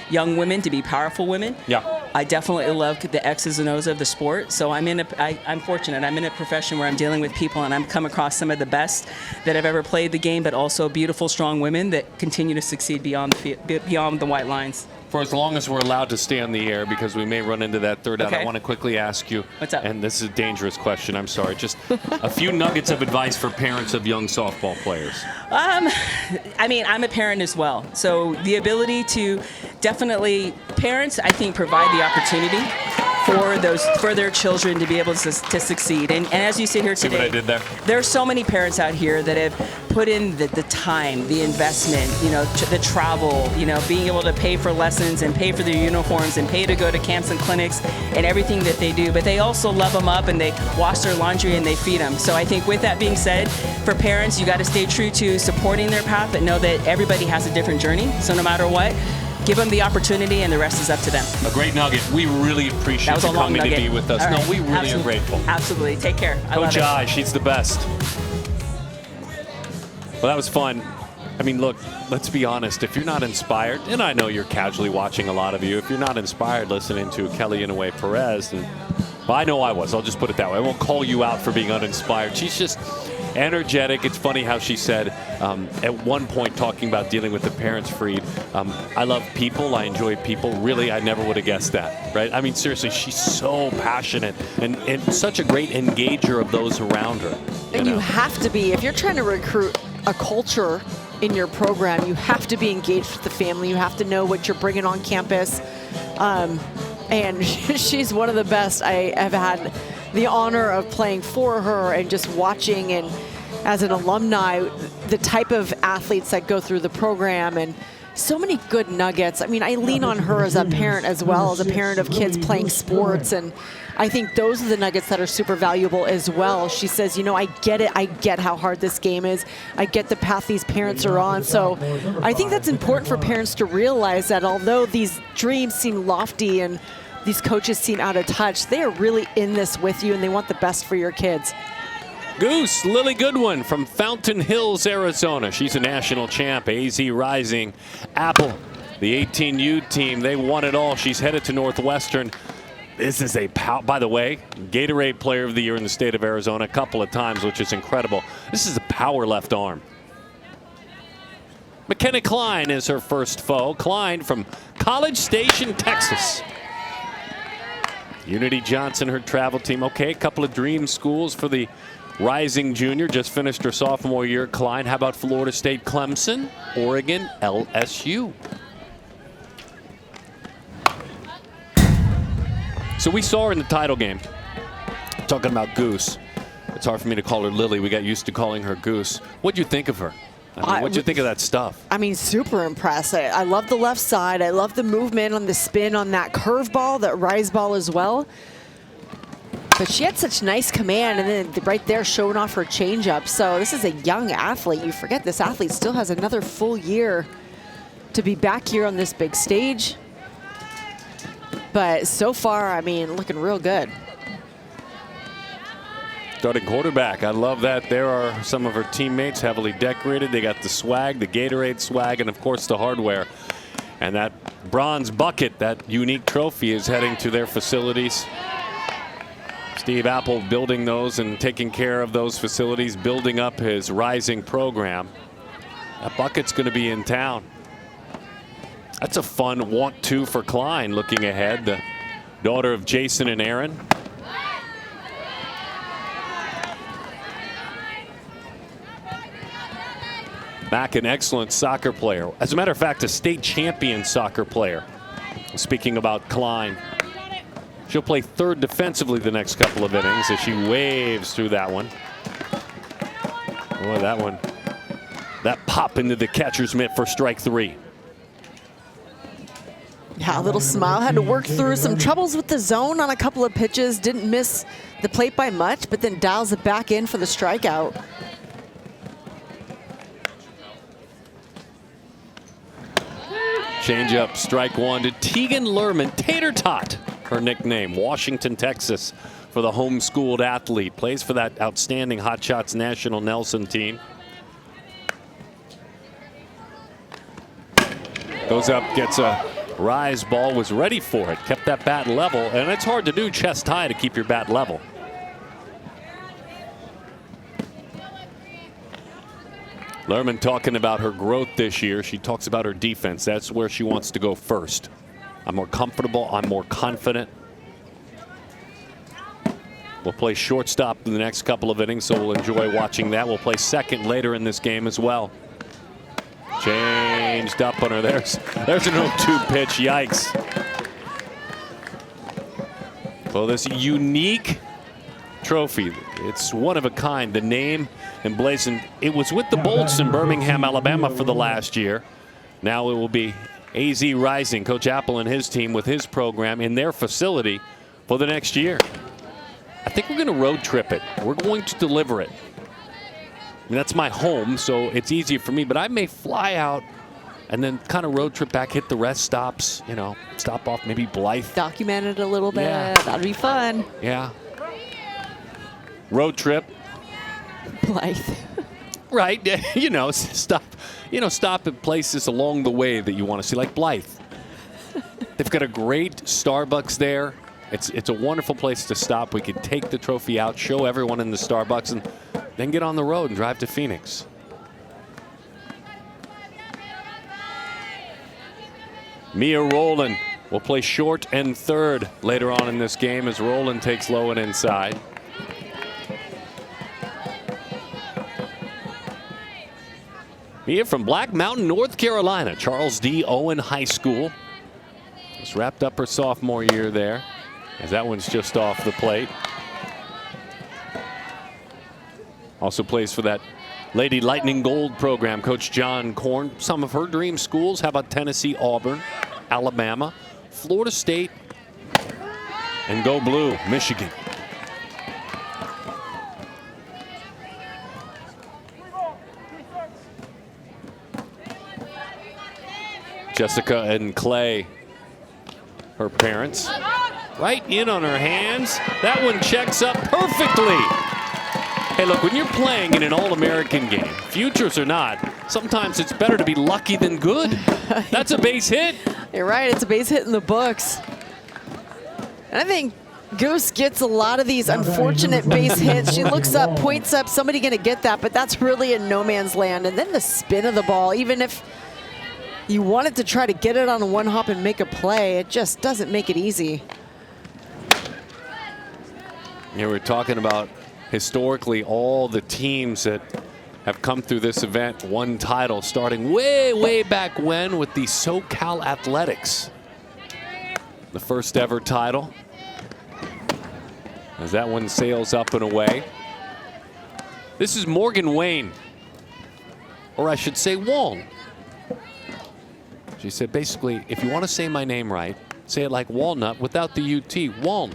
young women to be powerful women. Yeah. I definitely love the X's and O's of the sport. So I'm fortunate. I'm in a profession where I'm dealing with people, and I'm come across some of the best that have ever played the game, but also beautiful, strong women that continue to succeed beyond the white lines. For as long as we're allowed to stay on the air, because we may run into that third out, I want to quickly ask you. What's up? And this is a dangerous question, I'm sorry. Just a few nuggets of advice for parents of young softball players. I'm a parent as well. So the ability to definitely, parents, I think, provide the opportunity for their children to be able to succeed. And as you sit here today, See what I did there? There are so many parents out here that have put in the time, the investment, the travel, being able to pay for lessons and pay for their uniforms and pay to go to camps and clinics and everything that they do. But they also love them up, and they wash their laundry and they feed them. So I think with that being said, for parents, you got to stay true to supporting their path, but know that everybody has a different journey. So no matter what, give them the opportunity, and the rest is up to them. A great nugget. We really appreciate you coming to be with us. All right. No, we really are grateful. Absolutely. Take care. I love Coach it. I, she's the best. Well, that was fun. I mean, look, let's be honest. If you're not inspired, and I know you're casually watching, a lot of you, if you're not inspired listening to Kelly Inouye Perez, then, well, I know I was. I'll just put it that way. I won't call you out for being uninspired. She's just energetic. It's funny how she said at one point, talking about dealing with the parents, Freed, I love people. I enjoy people. Really, I never would have guessed that, right? I mean, seriously, she's so passionate and such a great engager of those around her. You have to be, if you're trying to recruit a culture in your program, you have to be engaged with the family. You have to know what you're bringing on campus. And she's one of the best. I have had the honor of playing for her and just watching, and as an alumni, the type of athletes that go through the program, and so many good nuggets. I mean, I lean on her as a parent as well, as a parent of kids playing sports, and I think those are the nuggets that are super valuable as well. She says, I get it. I get how hard this game is. I get the path these parents are on. So I think that's important for parents to realize that although these dreams seem lofty and these coaches seem out of touch, they are really in this with you, and they want the best for your kids. Goose, Lily Goodwin from Fountain Hills, Arizona. She's a national champ. AZ Rising. Apple, the 18U team, they won it all. She's headed to Northwestern. This is by the way, Gatorade Player of the Year in the state of Arizona a couple of times, which is incredible. This is a power left arm. McKenna Klein is her first foe. Klein from College Station, Texas. Unity Johnson, her travel team. Okay, a couple of dream schools for the rising junior. Just finished her sophomore year. Klein, how about Florida State, Clemson, Oregon, LSU? So we saw her in the title game. Talking about Goose. It's hard for me to call her Lily. We got used to calling her Goose. What'd you think of her? What'd you think of that stuff? I mean, super impressed. I love the left side. I love the movement on the spin on that curve ball, that rise ball as well. But she had such nice command, and then right there showing off her changeup. So this is a young athlete. You forget this athlete still has another full year to be back here on this big stage. But so far, I mean, looking real good. Starting quarterback. I love that. There are some of her teammates heavily decorated. They got the swag, the Gatorade swag, and of course the hardware. And that bronze bucket, that unique trophy, is heading to their facilities. Steve Apple building those and taking care of those facilities, building up his rising program. That bucket's going to be in town. That's a fun 1-2 for Klein looking ahead. The daughter of Jason and Aaron. Mack, an excellent soccer player. As a matter of fact, a state champion soccer player. Speaking about Klein, she'll play third defensively the next couple of innings as she waves through that one. Boy, that one. That pop into the catcher's mitt for strike 3. Yeah, a little smile. Had to work through some troubles with the zone on a couple of pitches. Didn't miss the plate by much, but then dials it back in for the strikeout. Change up, strike 1 to Tegan Lerman, Tater Tot, her nickname, Washington, Texas, for the homeschooled athlete. Plays for that outstanding Hot Shots National Nelson team. Goes up, gets a rise ball, was ready for it, kept that bat level, and it's hard to do chest high to keep your bat level. Lerman talking about her growth this year. She talks about her defense. That's where she wants to go first. I'm more comfortable. I'm more confident. We'll play shortstop in the next couple of innings, so we'll enjoy watching that. We'll play second later in this game as well. Changed up on her. There's an 0-2 pitch. Yikes. Well, this unique trophy, it's one of a kind. The name emblazoned. It was with the Bolts in Birmingham, Alabama for the last year. Now it will be AZ Rising, Coach Apple and his team with his program in their facility for the next year. I think we're going to road trip it. We're going to deliver it. I mean, that's my home, so it's easier for me, but I may fly out and then kind of road trip back, hit the rest stops, you know, stop off maybe Blythe. Document it a little bit. Yeah. That'd be fun. Yeah. Road trip. Blythe. Right. You know, stop at places along the way that you want to see, like Blythe. They've got a great Starbucks there. It's a wonderful place to stop. We could take the trophy out, show everyone in the Starbucks, and then get on the road and drive to Phoenix. Mia Rowland will play short and third later on in this game as Rowland takes low and inside. Mia from Black Mountain, North Carolina, Charles D. Owen High School. Just wrapped up her sophomore year there, as that one's just off the plate. Also plays for that Lady Lightning Gold program, Coach John Korn. Some of her dream schools, how about Tennessee, Auburn, Alabama, Florida State, and Go Blue, Michigan. Jessica and Clay, her parents, right in on her hands. That one checks up perfectly. Hey, look, when you're playing in an All-American game, futures or not, sometimes it's better to be lucky than good. That's a base hit. You're right. It's a base hit in the books. And I think Goose gets a lot of these unfortunate base hits. She looks up, points up, somebody going to get that, but that's really in no man's land. And then the spin of the ball, even if you wanted to try to get it on one hop and make a play, it just doesn't make it easy. Yeah, we're talking about historically all the teams that have come through this event won title, starting way back when with the SoCal Athletics. The first ever title. As that one sails up and away. This is Morgan Wayne, or I should say Wong. She said, basically, if you want to say my name right, say it like Walnut without the UT, Waln.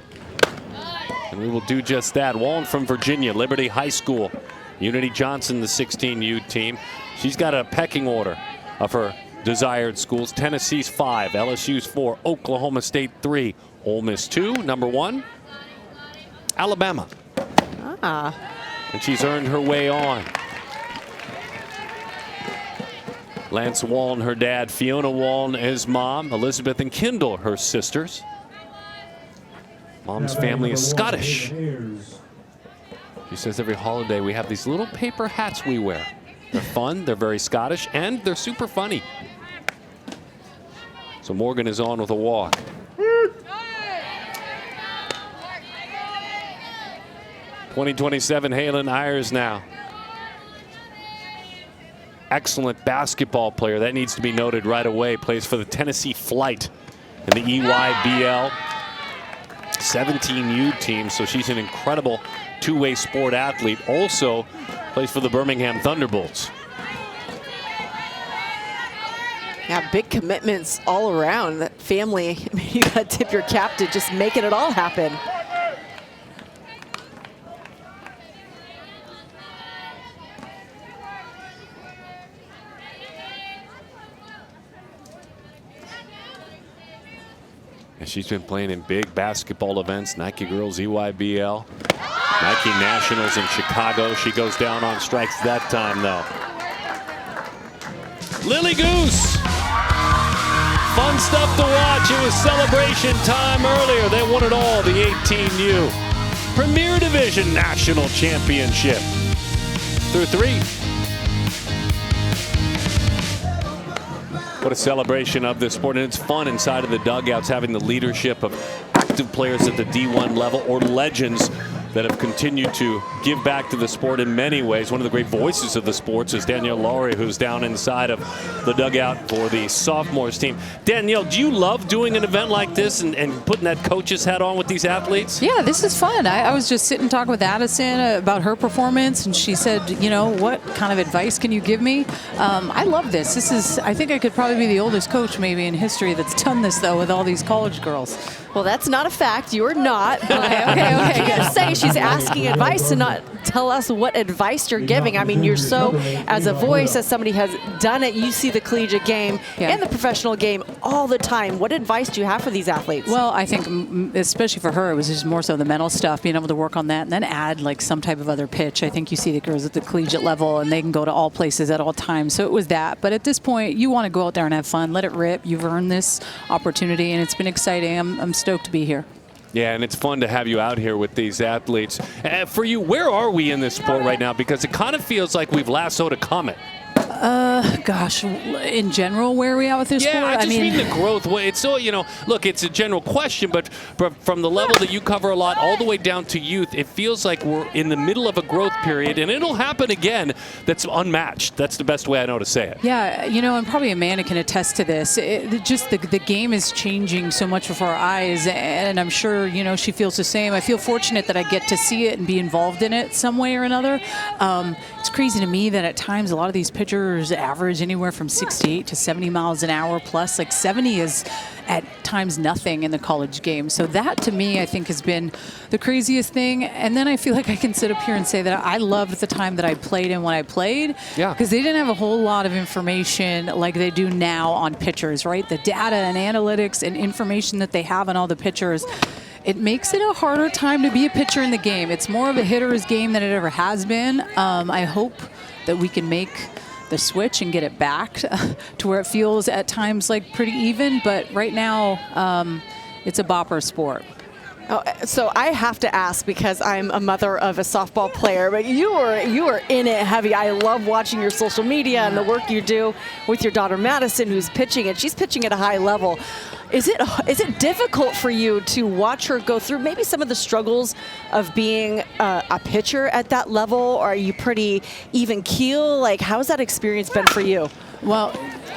And we will do just that. Waln from Virginia, Liberty High School. Unity Johnson, the 16U team. She's got a pecking order of her desired schools. Tennessee's 5, LSU's 4, Oklahoma State 3, Ole Miss 2, number 1, Alabama. And she's earned her way on. Lance Waln, her dad, Fiona Waln, his mom, Elizabeth and Kendall, her sisters. Mom's family is Scottish. She says every holiday we have these little paper hats we wear. They're fun, they're very Scottish, and they're super funny. So Morgan is on with a walk. .27 Halen Ayers now. Excellent basketball player. That needs to be noted right away. Plays for the Tennessee Flight in the EYBL 17U team. So she's an incredible two-way sport athlete. Also plays for the Birmingham Thunderbolts. Yeah, big commitments all around. That family, I mean, you got to tip your cap to just making it all happen. And she's been playing in big basketball events, Nike Girls EYBL, Nike Nationals in Chicago. She goes down on strikes that time, though. Lily Goose. Fun stuff to watch. It was celebration time earlier. They won it all, the 18U Premier Division National Championship. Through 3. What a celebration of this sport, and it's fun inside of the dugouts having the leadership of active players at the D1 level or legends that have continued to give back to the sport in many ways. One of the great voices of the sports is Danielle Lawrie, who's down inside of the dugout for the sophomores team. Danielle, do you love doing an event like this and putting that coach's hat on with these athletes? Yeah, this is fun. I was just sitting talking with Addison about her performance, and she said, you know, what kind of advice can you give me? I love this. This is, I think I could probably be the oldest coach maybe in history that's done this, though, with all these college girls. Well, that's not a fact. You're not. Okay. You can't say she's asking advice and not tell us what advice you're giving. I mean, you're so, as a voice, as somebody has done it, you see the collegiate game and the professional game all the time. What advice do you have for these athletes? Well, I think especially for her, it was just more so the mental stuff, being able to work on that and then add like some type of other pitch. I think you see the girls at the collegiate level and they can go to all places at all times. So it was that. But at this point, you want to go out there and have fun, let it rip. You've earned this opportunity and it's been exciting. I'm stoked to be here. Yeah, and it's fun to have you out here with these athletes. For you, where are we in this sport right now? Because it kind of feels like we've lassoed a comet. Gosh, in general, where are we at with this sport? Yeah, I just mean the growth. It's so, you know, look, it's a general question, but from the level that you cover a lot all the way down to youth, it feels like we're in the middle of a growth period, and it'll happen again that's unmatched. That's the best way I know to say it. Yeah, you know, and probably Amanda can attest to this. Just the game is changing so much before our eyes, and I'm sure, you know, she feels the same. I feel fortunate that I get to see it and be involved in it some way or another. It's crazy to me that at times a lot of these pitchers average anywhere from 68 to 70 miles an hour plus. Like 70 is at times nothing in the college game. So that to me, I think, has been the craziest thing. And then I feel like I can sit up here and say that I loved the time that I played and when I played. Yeah. Because they didn't have a whole lot of information like they do now on pitchers, right? The data and analytics and information that they have on all the pitchers. It makes it a harder time to be a pitcher in the game. It's more of a hitter's game than it ever has been. I hope that we can make the switch and get it back to where it feels at times like pretty even. But right now, it's a bopper sport. Oh, so I have to ask, because I'm a mother of a softball player, but you are in it heavy. I love watching your social media and the work you do with your daughter Madison, who's pitching, and she's pitching at a high level. Is it difficult for you to watch her go through maybe some of the struggles of being a pitcher at that level? Or are you pretty even keel? Like, how's that experience been for you? Well,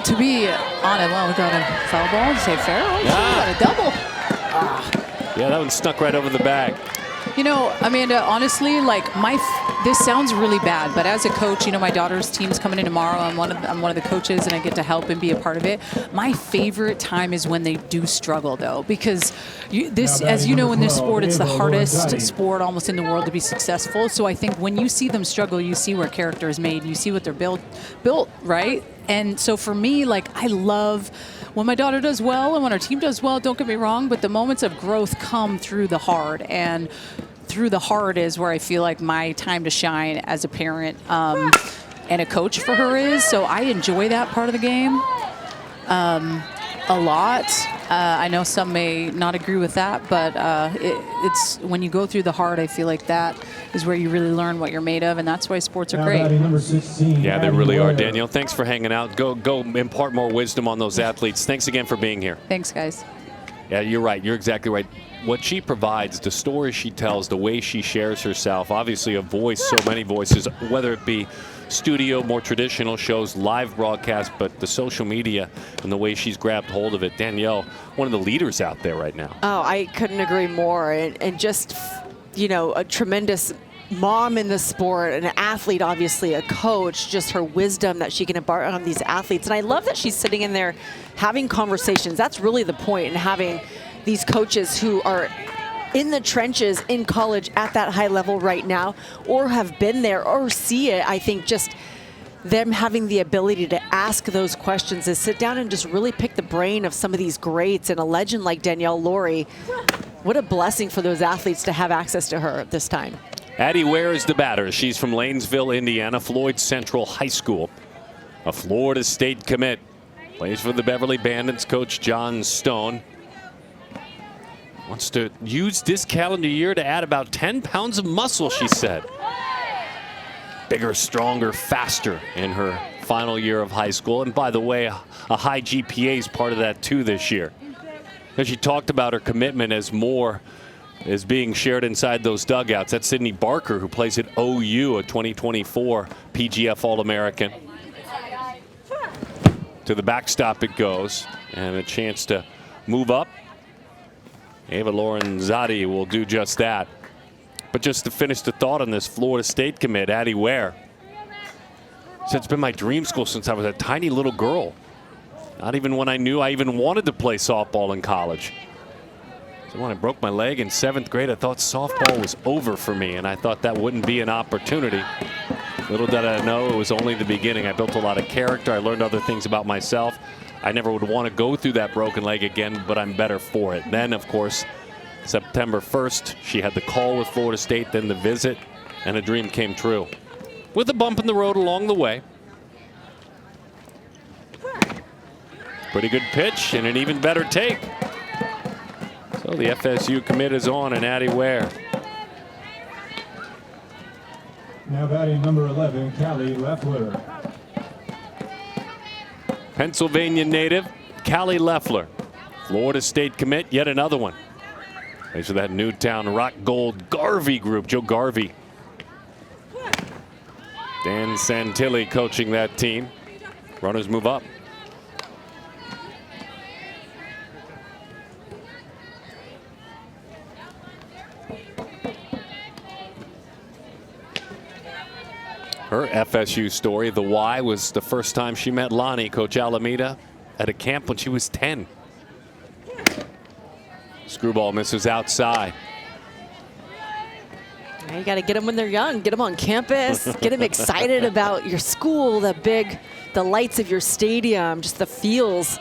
to be honest, we got a foul ball and say fair. We got a double. Yeah, that one snuck right over the bag. You know, Amanda, honestly, like this sounds really bad, but as a coach, you know, my daughter's team's coming in tomorrow. I'm one of the coaches, and I get to help and be a part of it. My favorite time is when they do struggle, though, because as you know, in this sport, it's the hardest sport almost in the world to be successful. So I think when you see them struggle, you see where character is made, you see what they're built, right? And so for me, like, I love when my daughter does well and when our team does well, don't get me wrong, but the moments of growth come through the hard, and through the hard is where I feel like my time to shine as a parent and a coach for her is. So I enjoy that part of the game a lot. I know some may not agree with that, but it's when you go through the hard, I feel like that is where you really learn what you're made of, and that's why sports are Now great. batting number 16, Yeah, they Addie really are, Ware. Danielle. Thanks for hanging out. Go impart more wisdom on those athletes. Thanks again for being here. Thanks, guys. Yeah, you're right. You're exactly right. What she provides, the stories she tells, the way she shares herself, obviously a voice, so many voices, whether it be studio, more traditional shows, live broadcast, but the social media and the way she's grabbed hold of it. Danielle, one of the leaders out there right now. Oh, I couldn't agree more. And just, you know, a tremendous mom in the sport, an athlete, obviously a coach, just her wisdom that she can impart on these athletes. And I love that she's sitting in there having conversations. That's really the point, in having these coaches who are in the trenches in college at that high level right now, or have been there or see it. I think just them having the ability to ask those questions, is sit down and just really pick the brain of some of these greats, and a legend like Danielle Lawrie. What a blessing for those athletes to have access to her at this time. Addie Ware is the batter. She's from Lanesville, Indiana, Floyd Central High School. A Florida State commit. Plays for the Beverly Bandits. Coach John Stone wants to use this calendar year to add about 10 pounds of muscle, she said. Bigger, stronger, faster in her final year of high school. And by the way, a high GPA is part of that too this year. And she talked about her commitment as more is being shared inside those dugouts. That's Sydney Barker, who plays at OU, a 2024 PGF All-American. To the backstop it goes, and a chance to move up. Ava Lorenzati will do just that. But just to finish the thought on this Florida State commit, Addie Ware said, it's been my dream school since I was a tiny little girl. Not even when I knew I even wanted to play softball in college. So when I broke my leg in 7th grade, I thought softball was over for me, and I thought that wouldn't be an opportunity. Little did I know it was only the beginning. I built a lot of character. I learned other things about myself. I never would want to go through that broken leg again, but I'm better for it. Then, of course, September 1st, she had the call with Florida State, then the visit, and a dream came true. With a bump in the road along the way. Pretty good pitch and an even better take. So the FSU commit is on, and Addie Ware. Now batting number 11, Callie Leffler. Pennsylvania native, Callie Leffler. Florida State commit, yet another one. Thanks for that Newtown Rock Gold Garvey group, Joe Garvey. Dan Santilli coaching that team. Runners move up. Her FSU story, the why, was the first time she met Lonnie, Coach Alameda, at a camp when she was 10. Screwball misses outside. You got to get them when they're young. Get them on campus. Get them excited about your school, the lights of your stadium, just the feels.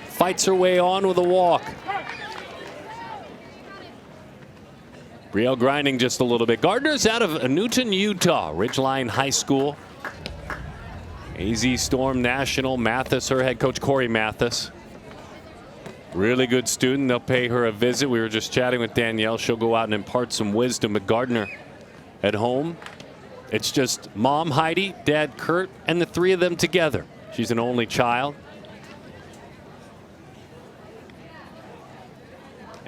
Fights her way on with a walk. Brielle grinding just a little bit. Gardner's out of Newton, Utah. Ridgeline High School. AZ Storm National. Mathis, her head coach, Corey Mathis. Really good student. They'll pay her a visit. We were just chatting with Danielle. She'll go out and impart some wisdom at Gardner. At home, it's just mom Heidi, dad Kurt, and the three of them together. She's an only child.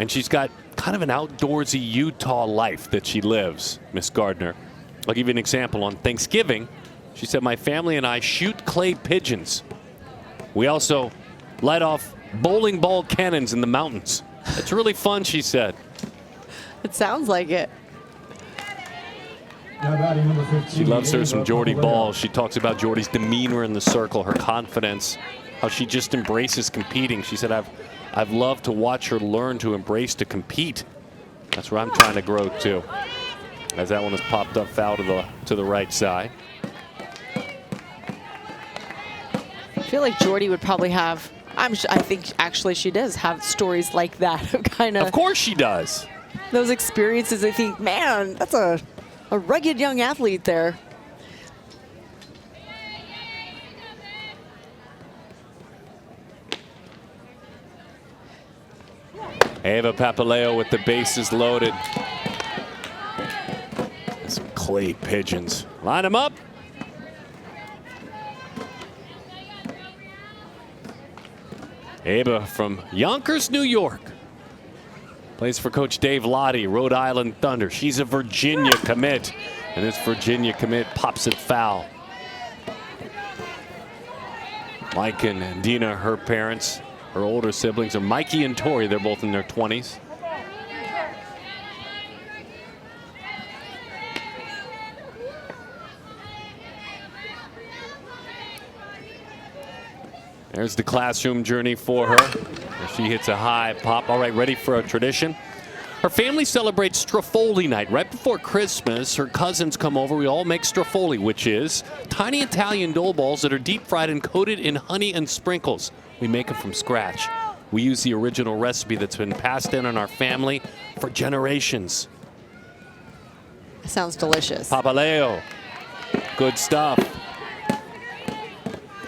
And she's got kind of an outdoorsy Utah life that she lives, Miss Gardner. I'll give you an example. On Thanksgiving, she said, my family and I shoot clay pigeons. We also light off bowling ball cannons in the mountains. It's really fun, she said. It sounds like it. Now batting number 15. She loves her some Ava Jordy Papaleo. Ball. She talks about Jordy's demeanor in the circle, her confidence, how she just embraces competing. She said, I've loved to watch her learn to embrace to compete. That's where I'm trying to grow too. As that one is popped up foul to the right side. I feel like Jordy would probably have, I think actually she does have stories like that. Kind of. Of course she does. Those experiences, I think, man, that's a rugged young athlete there. Ava Papaleo with the bases loaded. Some clay pigeons. Line them up. Ava from Yonkers, New York. Plays for Coach Dave Lawrie, Rhode Island Thunder. She's a Virginia commit. And this Virginia commit pops it foul. Mike and Dina, her parents, her older siblings are Mikey and Tori. They're both in their 20s. There's the classroom journey for her. She hits a high pop. All right, ready for a tradition. Her family celebrates Strafoli night. Right before Christmas, her cousins come over. We all make Strafoli, which is tiny Italian dough balls that are deep fried and coated in honey and sprinkles. We make them from scratch. We use the original recipe that's been passed in our family for generations. Sounds delicious. Papaleo, good stuff.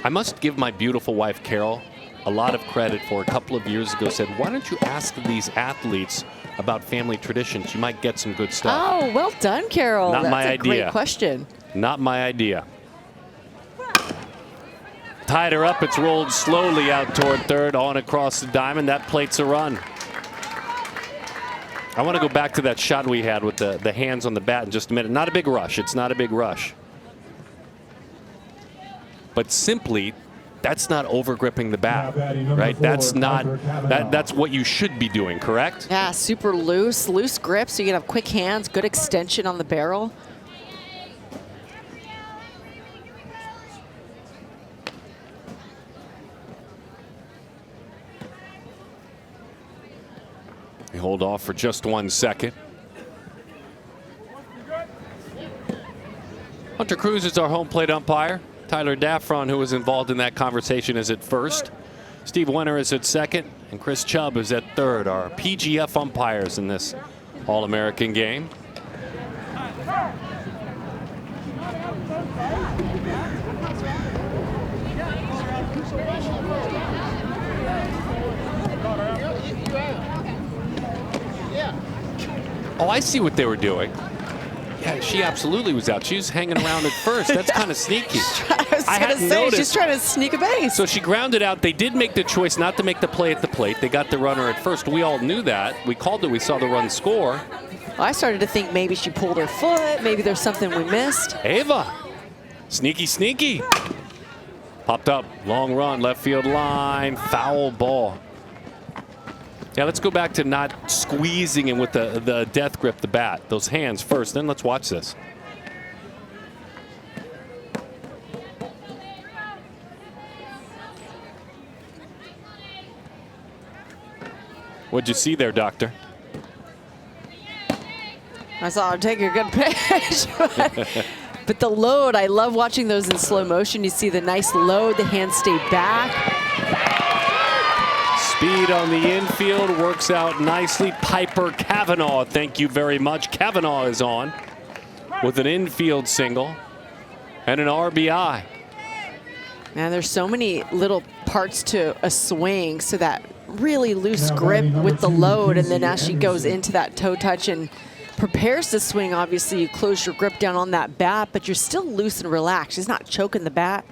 I must give my beautiful wife, Carol, a lot of credit for a couple of years ago said, why don't you ask these athletes about family traditions? You might get some good stuff. Oh, well done, Carol. Not my That's a idea. great question. Not my idea. Tied her up. It's rolled slowly out toward third, on across the diamond. That plates a run. I want to go back to that shot we had with the hands on the bat in just a minute. Not a big rush. It's not a big rush. But simply, that's not overgripping the bat, right? That's not, that's what you should be doing, correct? Yeah, super loose grip, so you can have quick hands, good extension on the barrel. They hold off for just 1 second. Hunter Cruz is our home plate umpire. Tyler Daffron, who was involved in that conversation, is at first. Steve Wenner is at second, and Chris Chubb is at third. Our PGF umpires in this All-American game. Oh, I see what they were doing. Yeah, she absolutely was out. She was hanging around at first. That's kind of sneaky. I was going to say, she's trying to sneak a base. So she grounded out. They did make the choice not to make the play at the plate. They got the runner at first. We all knew that. We called it. We saw the run score. Well, I started to think maybe she pulled her foot. Maybe there's something we missed. Ava. Sneaky, sneaky. Popped up. Long run. Left field line. Foul ball. Yeah, let's go back to not squeezing him with the death grip, the bat. Those hands first, then let's watch this. What'd you see there, Doctor? I saw her take a good pitch. But the load, I love watching those in slow motion. You see the nice load, the hands stay back. Speed on the infield works out nicely. Piper Cavanaugh, thank you very much. Cavanaugh is on with an infield single and an RBI. Man, there's so many little parts to a swing, so that really loose grip with the load, and then as she goes into that toe touch and prepares to swing, obviously you close your grip down on that bat, but you're still loose and relaxed. She's not choking the bat.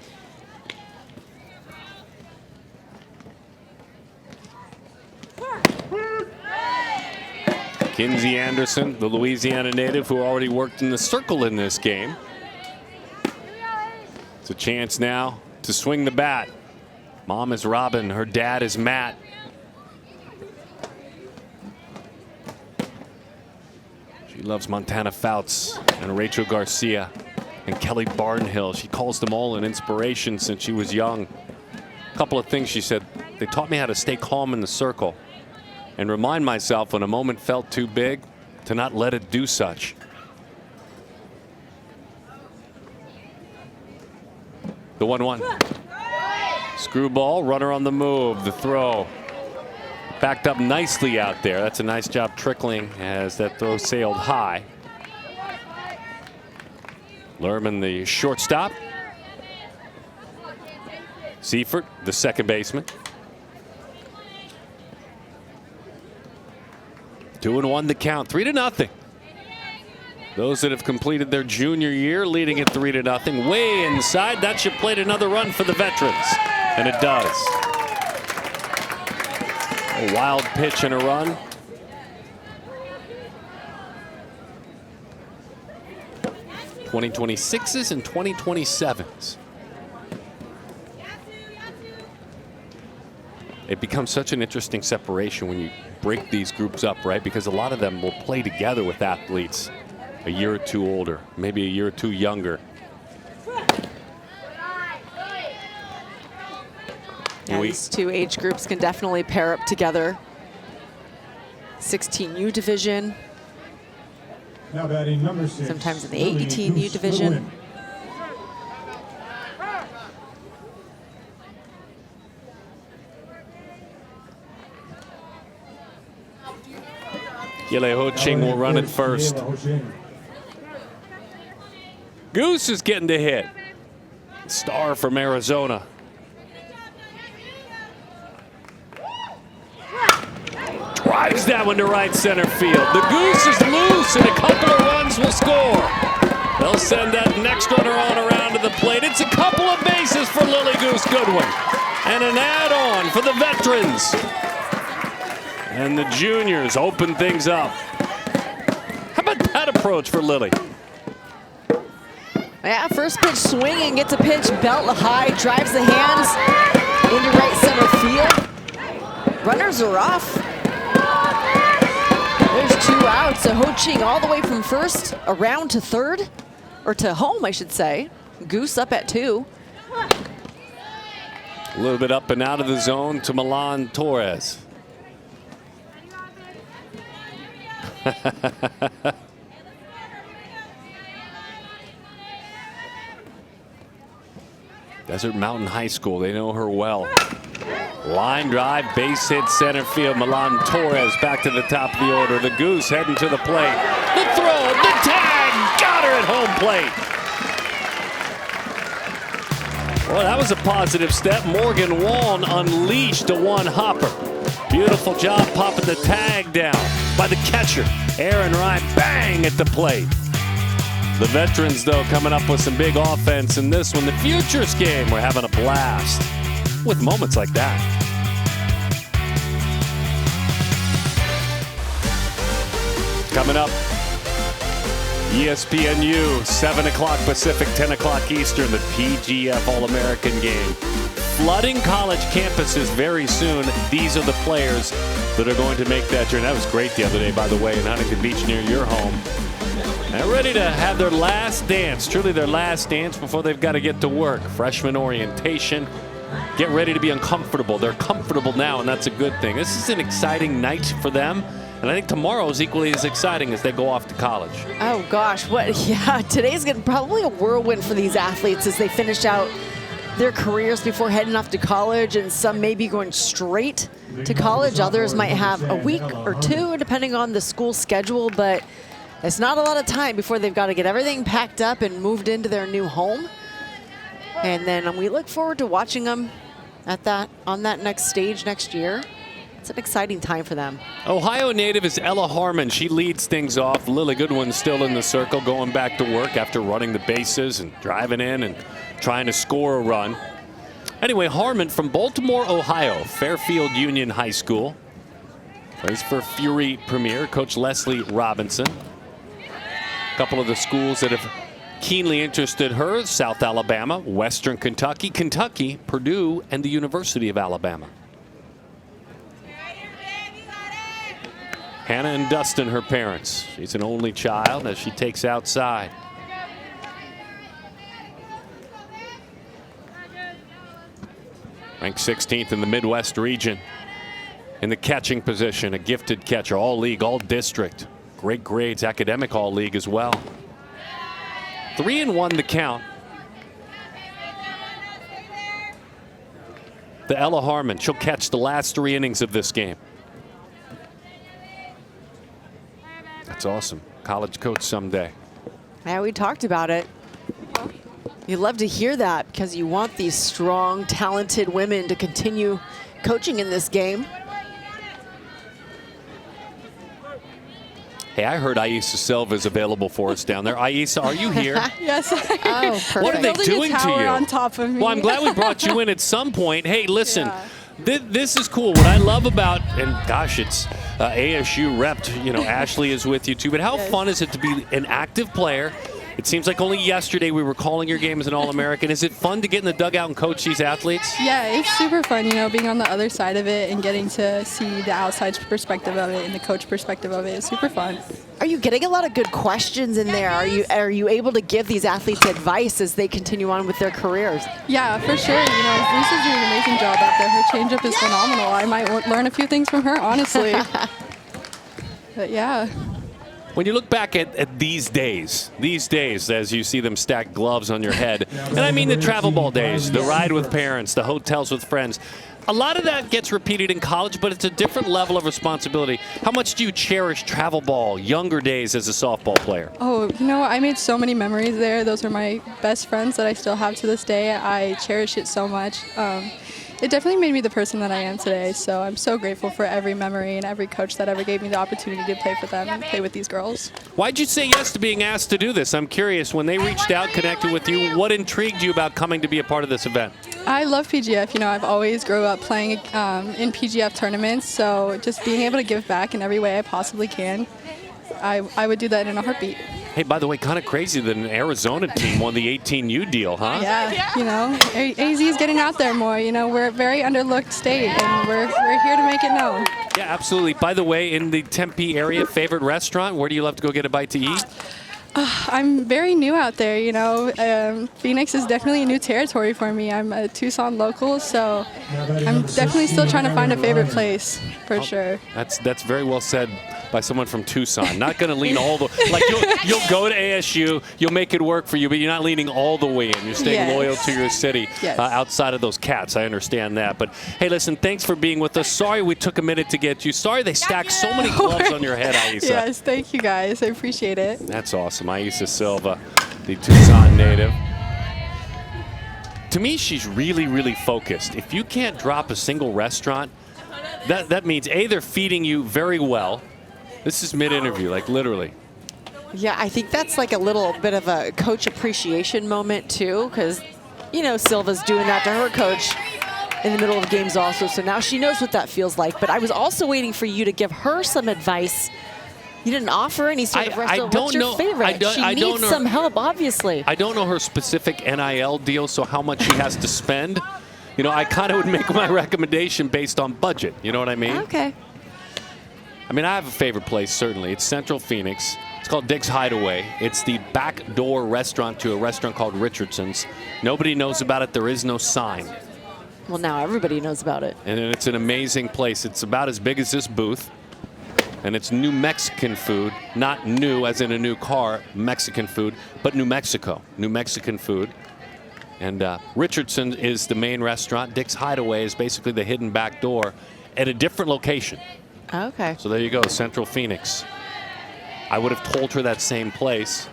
Kinsey Anderson, the Louisiana native who already worked in the circle in this game. It's a chance now to swing the bat. Mom is Robin, her dad is Matt. She loves Montana Fouts and Rachel Garcia and Kelly Barnhill. She calls them all an inspiration since she was young. A couple of things she said. They taught me how to stay calm in the circle and remind myself when a moment felt too big to not let it do such. The 1-1. Screwball, runner on the move. The throw. Backed up nicely out there. That's a nice job trickling as that throw sailed high. Lerman, the shortstop. Seifert, the second baseman. 2-1 the count, 3-0. Those that have completed their junior year leading it 3-0. Way inside, that should plate another run for the veterans. And it does. A wild pitch and a run. (2026s) and 2027s. It becomes such an interesting separation when you break these groups up, right? Because a lot of them will play together with athletes a year or two older, maybe a year or two younger. Yeah, these two age groups can definitely pair up together. 16U division. Now batting number 6. Sometimes in the 18U division. Yele Ho-Ching will run it first. Goose is getting the hit. Star from Arizona. Drives that one to right center field. The Goose is loose and a couple of runs will score. They'll send that next runner on around to the plate. It's a couple of bases for Lily Goose Goodwin. And an add-on for the veterans. And the juniors open things up. How about that approach for Lily? Yeah, first pitch swinging, gets a pitch, belt high, drives the hands into right center field. Runners are off. There's 2 outs. So Ho-Ching all the way from first around to third, or to home, I should say. Goose up at 2. A little bit up and out of the zone to Milan Torres. Desert Mountain High School, they know her well. Line drive, base hit, center field. Milan Torres back to the top of the order. The Goose heading to the plate. The throw, the tag, got her at home plate. Well, that was a positive step. Morgan Waln unleashed a one-hopper. Beautiful job popping the tag down by the catcher. Aaron Ryan, bang at the plate. The veterans, though, coming up with some big offense in this one. The Futures game, we're having a blast with moments like that. Coming up, ESPNU, 7 o'clock Pacific, 10 o'clock Eastern, the PGF All-American game. Flooding college campuses very soon. These are the players that are going to make that journey. That was great the other day, by the way, in Huntington Beach near your home. And ready to have their last dance, truly their last dance before they've got to get to work. Freshman orientation. Get ready to be uncomfortable. They're comfortable now, and that's a good thing. This is an exciting night for them. And I think tomorrow is equally as exciting as they go off to college. Oh, gosh. Yeah, today's going to probably a whirlwind for these athletes as they finish out their careers before heading off to college, and some may be going straight to college. Others might have a week or 2, depending on the school schedule, but it's not a lot of time before they've got to get everything packed up and moved into their new home. And then we look forward to watching them on that next stage next year. It's an exciting time for them. Ohio native is Ella Harmon. She leads things off. Lily Goodwin still in the circle, going back to work after running the bases and driving in and trying to score a run. Anyway, Harmon from Baltimore, Ohio, Fairfield Union High School. Plays for Fury Premier, Coach Leslie Robinson. A couple of the schools that have keenly interested her: South Alabama, Western Kentucky, Kentucky, Purdue, and the University of Alabama. Hannah and Dustin, her parents. She's an only child as she takes outside. Ranked 16th in the Midwest region. In the catching position, a gifted catcher, all league, all district. Great grades, academic all league as well. 3-1 the count. the Ella Harmon. She'll catch the last 3 innings of this game. That's awesome. College coach someday. Yeah, we talked about it. You love to hear that because you want these strong, talented women to continue coaching in this game. Hey, I heard Aisa Silva is available for us down there. Aisa, are you here? Yes. Oh, perfect. What are they doing to you? On top of me. Well, I'm glad we brought you in at some point. Hey, listen, this is cool. What I love about, and gosh, it's ASU repped, you know, Ashley is with you too, but how fun is it to be an active player? It seems like only yesterday we were calling your game as an All-American. Is it fun to get in the dugout and coach these athletes? Yeah, it's super fun, you know, being on the other side of it and getting to see the outside perspective of it and the coach perspective of it is super fun. Are you getting a lot of good questions in there? Are you able to give these athletes advice as they continue on with their careers? Yeah, for sure. You know, Lisa's doing an amazing job out there. Her changeup is phenomenal. I might learn a few things from her, honestly. But yeah. When you look back at these days, as you see them stack gloves on your head, and I mean the travel ball days, the ride with parents, the hotels with friends, a lot of that gets repeated in college, but it's a different level of responsibility. How much do you cherish travel ball, younger days as a softball player? Oh, you know, I made so many memories there. Those are my best friends that I still have to this day. I cherish it so much. It definitely made me the person that I am today, so I'm so grateful for every memory and every coach that ever gave me the opportunity to play for them and play with these girls. Why'd you say yes to being asked to do this? I'm curious, when they reached out, connected with you, what intrigued you about coming to be a part of this event? I love PGF. You know, I've always grew up playing in PGF tournaments, so just being able to give back in every way I possibly can, I would do that in a heartbeat. Hey, by the way, kind of crazy that an Arizona team won the 18U deal, huh? Yeah, you know, AZ is getting out there more. You know, we're a very underlooked state, and we're here to make it known. Yeah, absolutely. By the way, in the Tempe area, favorite restaurant, where do you love to go get a bite to eat? I'm very new out there, you know. Phoenix is definitely a new territory for me. I'm a Tucson local, so I'm definitely still trying to find a favorite place, for sure. That's very well said by someone from Tucson. Not going to lean all the like you'll go to ASU, you'll make it work for you, but you're not leaning all the way in. You're staying loyal to your city outside of those cats. I understand that. But hey, listen, thanks for being with us. Sorry we took a minute to get you. Sorry they stacked so many gloves on your head, Aisa. Yes, thank you guys. I appreciate it. That's awesome. Aisa Silva, the Tucson native. To me, she's really, really focused. If you can't drop a single restaurant, that means A, they're feeding you very well. This is mid-interview, like literally. Yeah, I think that's like a little bit of a coach appreciation moment too, because, you know, Silva's doing that to her coach in the middle of games also, so now she knows what that feels like. But I was also waiting for you to give her some advice. You didn't offer any sort of restaurant. What's your favorite? She needs some help, obviously. I don't know her specific NIL deal, so how much she has to spend. You know, I kind of would make my recommendation based on budget. You know what I mean? Okay. I mean, I have a favorite place, certainly. It's Central Phoenix. It's called Dick's Hideaway. It's the back door restaurant to a restaurant called Richardson's. Nobody knows about it. There is no sign. Well, now everybody knows about it. And it's an amazing place. It's about as big as this booth. And it's New Mexican food, not new as in a new car, Mexican food, but New Mexico, New Mexican food. And Richardson is the main restaurant. Dick's Hideaway is basically the hidden back door at a different location. Okay. So there you go, Central Phoenix. I would have told her that same place.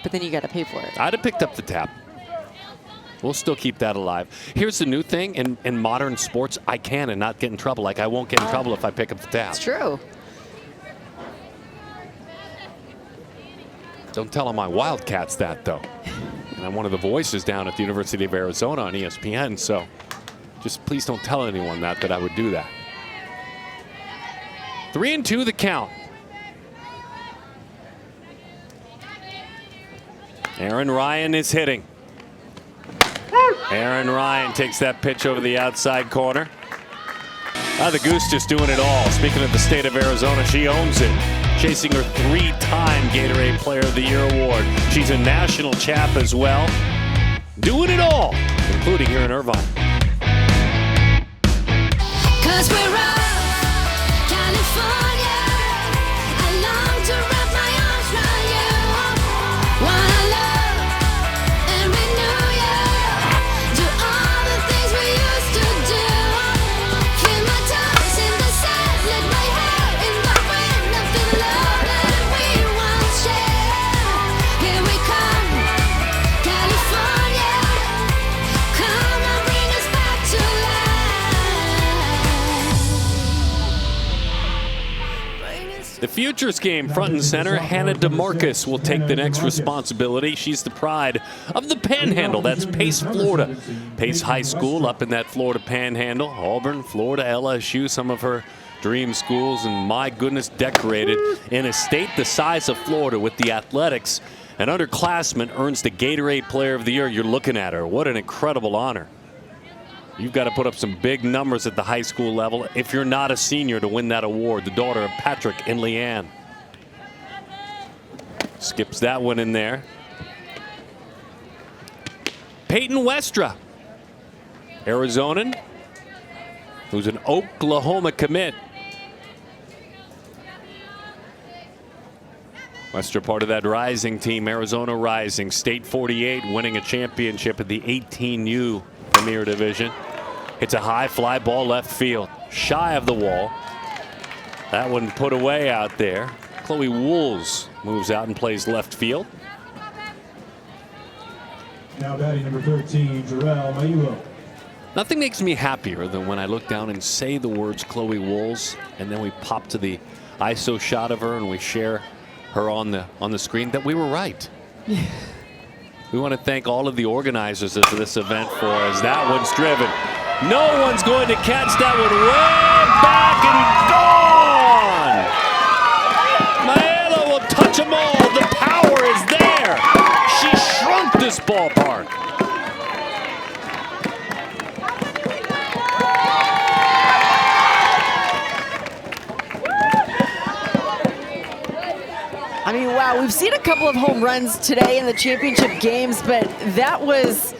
But then you got to pay for it. I'd have picked up the tab. We'll still keep that alive. Here's the new thing in modern sports. I can and not get in trouble. Like I won't get in trouble if I pick up the tab. It's true. Don't tell my Wildcats that, though. And I'm one of the voices down at the University of Arizona on ESPN, so just please don't tell anyone that I would do that. 3-2 the count. Aaron Ryan is hitting. Aaron Ryan takes that pitch over the outside corner. The Goose just doing it all. Speaking of the state of Arizona, she owns it. Chasing her 3-time Gatorade Player of the Year award. She's a national champ as well. Doing it all, including here in Irvine. 'Cause we're up, California. I long to wrap my arms around you. Wanna love and renew you. Do all The Futures game front and center. Hannah DeMarcus will take the next responsibility. She's the pride of the Panhandle. That's Pace, Florida. Pace High School up in that Florida Panhandle. Auburn, Florida, LSU, some of her dream schools, and my goodness, decorated in a state the size of Florida with the athletics. An underclassman earns the Gatorade Player of the Year. You're looking at her. What an incredible honor. You've got to put up some big numbers at the high school level if you're not a senior to win that award. The daughter of Patrick and Leanne. Skips that one in there. Peyton Westra, Arizonan, who's an Oklahoma commit. Westra part of that Rising team, Arizona Rising, State 48, winning a championship at the 18U Premier Division. It's a high fly ball left field, shy of the wall. That one put away out there. Chloe Wools moves out and plays left field. Now batting number 13, Jarrell Mayulo. Nothing makes me happier than when I look down and say the words Chloe Wools, and then we pop to the ISO shot of her and we share her on the screen, that we were right. We want to thank all of the organizers of this event for as that one's driven. No one's going to catch that one, way back and gone. Maela will touch them all. The power is there. She shrunk this ballpark. I mean, wow, we've seen a couple of home runs today in the championship games, but that was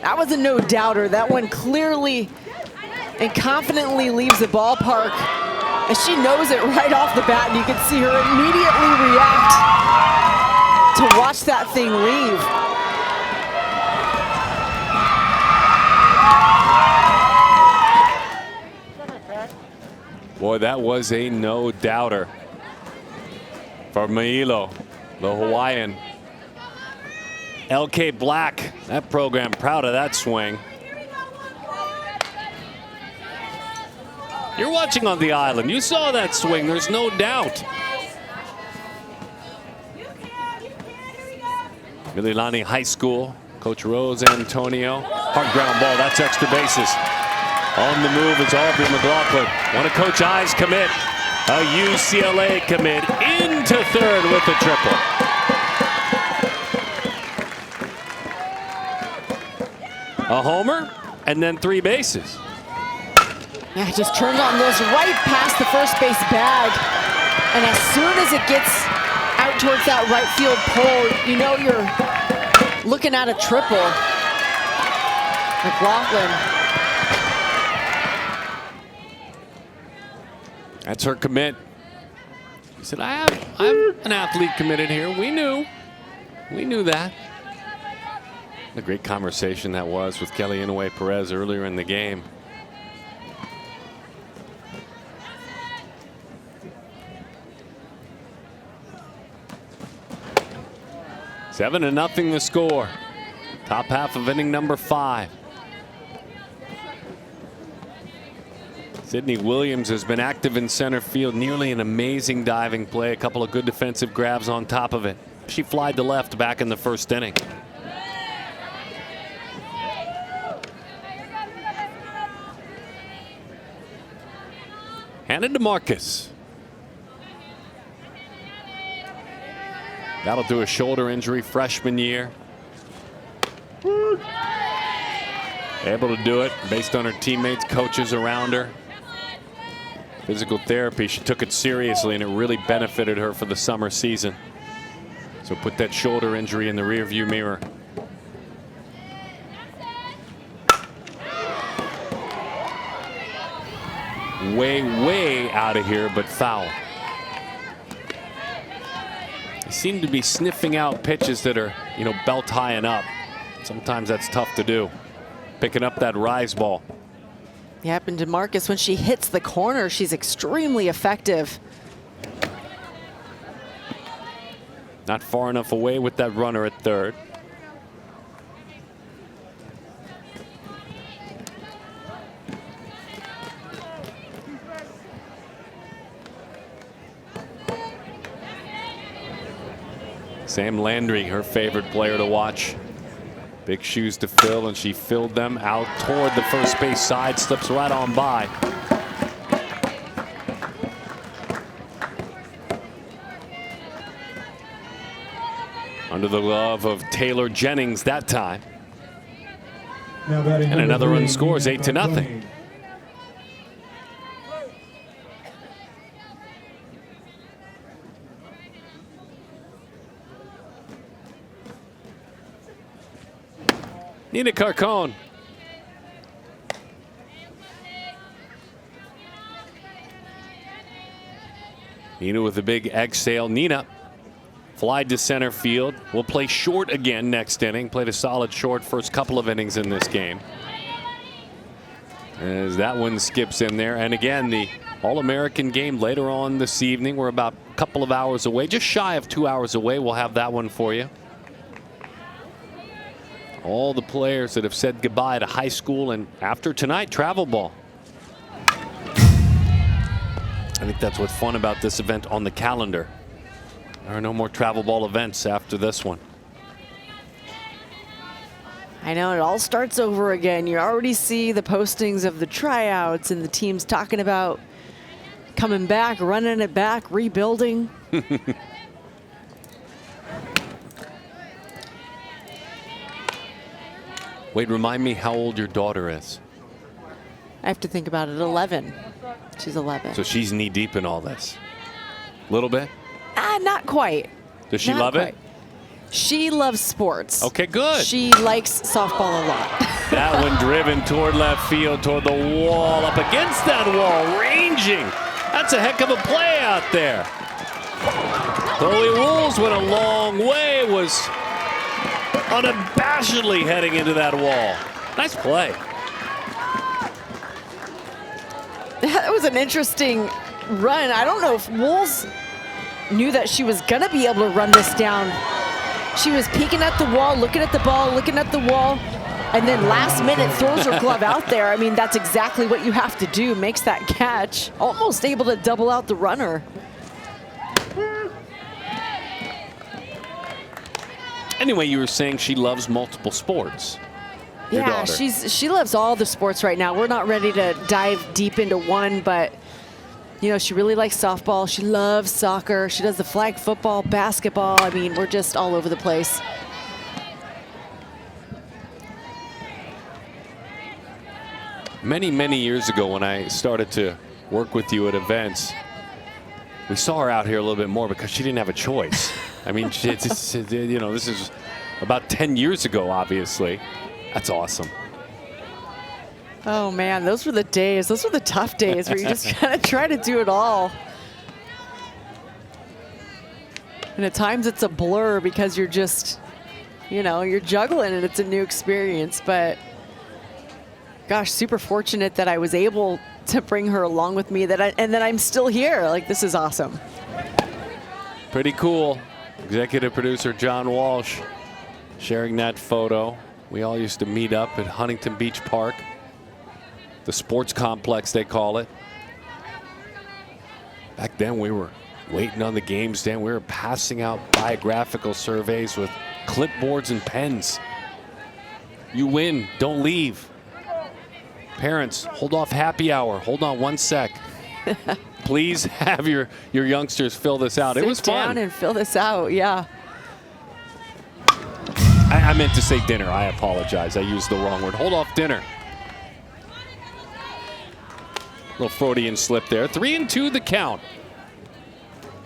a no-doubter. That one clearly and confidently leaves the ballpark, and she knows it right off the bat, and you can see her immediately react to watch that thing leave. Boy, that was a no-doubter for Mailo, the Hawaiian. LK Black, that program, proud of that swing. You're watching on the island. You saw that swing, there's no doubt. Mililani High School, Coach Rose Antonio. Hard ground ball, that's extra bases. On the move is Aubrey McLaughlin. One of Coach I's commit. A UCLA commit into third with a triple. A homer and then 3 bases. Yeah, it just turns on those right past the first base bag. And as soon as it gets out towards that right field pole, you know you're looking at a triple. McLaughlin. That's her commit. He said, I have an athlete committed here. We knew that. A great conversation that was with Kelly Inouye Perez earlier in the game. Seven to nothing the score. Top half of inning number 5. Sydney Williams has been active in center field. Nearly an amazing diving play. A couple of good defensive grabs on top of it. She flied to left back in the first inning. Hannah DeMarcus. That'll do a shoulder injury freshman year. Able to do it based on her teammates, coaches around her. Physical therapy, she took it seriously and it really benefited her for the summer season. So put that shoulder injury in the rearview mirror. Way out of here, but foul. They seem to be sniffing out pitches that are, you know, belt high and up. Sometimes that's tough to do. Picking up that rise ball. Yep, and DeMarcus, when she hits the corner, she's extremely effective. Not far enough away with that runner at third. Sam Landry, her favorite player to watch. Big shoes to fill, and she filled them out toward the first base side, slips right on by. Under the glove of Taylor Jennings that time. And another run scores, 8-0. Nina Carcone. Nina with a big exhale. Nina flied to center field. Will play short again next inning. Played a solid short first couple of innings in this game. As that one skips in there. And again, the All-American game later on this evening. We're about a couple of hours away, just shy of 2 hours away. We'll have that one for you. All the players that have said goodbye to high school, and after tonight, travel ball. I think that's what's fun about this event on the calendar. There are no more travel ball events after this one. I know, it all starts over again. You already see the postings of the tryouts and the teams talking about coming back, running it back, rebuilding. Wait, remind me how old your daughter is. I have to think about it. 11. She's 11. So she's knee deep in all this. A little bit? Not quite. Does she Not love quite. it? She loves sports. Okay, good. She likes softball a lot. That one driven toward left field, toward the wall, up against that wall, ranging. That's a heck of a play out there. Chloe Wools went a long way, was unabashedly heading into that wall. Nice play. That was an interesting run. I don't know if Wools knew that she was going to be able to run this down. She was peeking at the wall, looking at the ball, looking at the wall, and then last minute throws her glove out there. I mean, that's exactly what you have to do. Makes that catch. Almost able to double out the runner. Anyway, you were saying she loves multiple sports. Your Yeah, daughter. she loves all the sports right now. We're not ready to dive deep into one, but you know, she really likes softball. She loves soccer. She does the flag football, basketball. I mean, we're just all over the place. Many, many years ago when I started to work with you at events, we saw her out here a little bit more because she didn't have a choice. I mean, you know, this is about 10 years ago, obviously. That's awesome. Oh man, those were the days. Those were the tough days where you just kind of try to do it all. And at times it's a blur because you're just, you know, you're juggling and it's a new experience. But gosh, super fortunate that I was able to bring her along with me, and that I'm still here. Like, this is awesome. Pretty cool. Executive producer John Walsh sharing that photo. We all used to meet up at Huntington Beach Park, the sports complex they call it. Back then we were waiting on the games. Then we were passing out biographical surveys with clipboards and pens. You win, don't leave. Parents, hold off happy hour. Hold on one sec. Please have your youngsters fill this out. It was fun. Sit down and fill this out, yeah. I meant to say dinner. I apologize. I used the wrong word. Hold off dinner. Little Freudian slip there. 3-2 the count.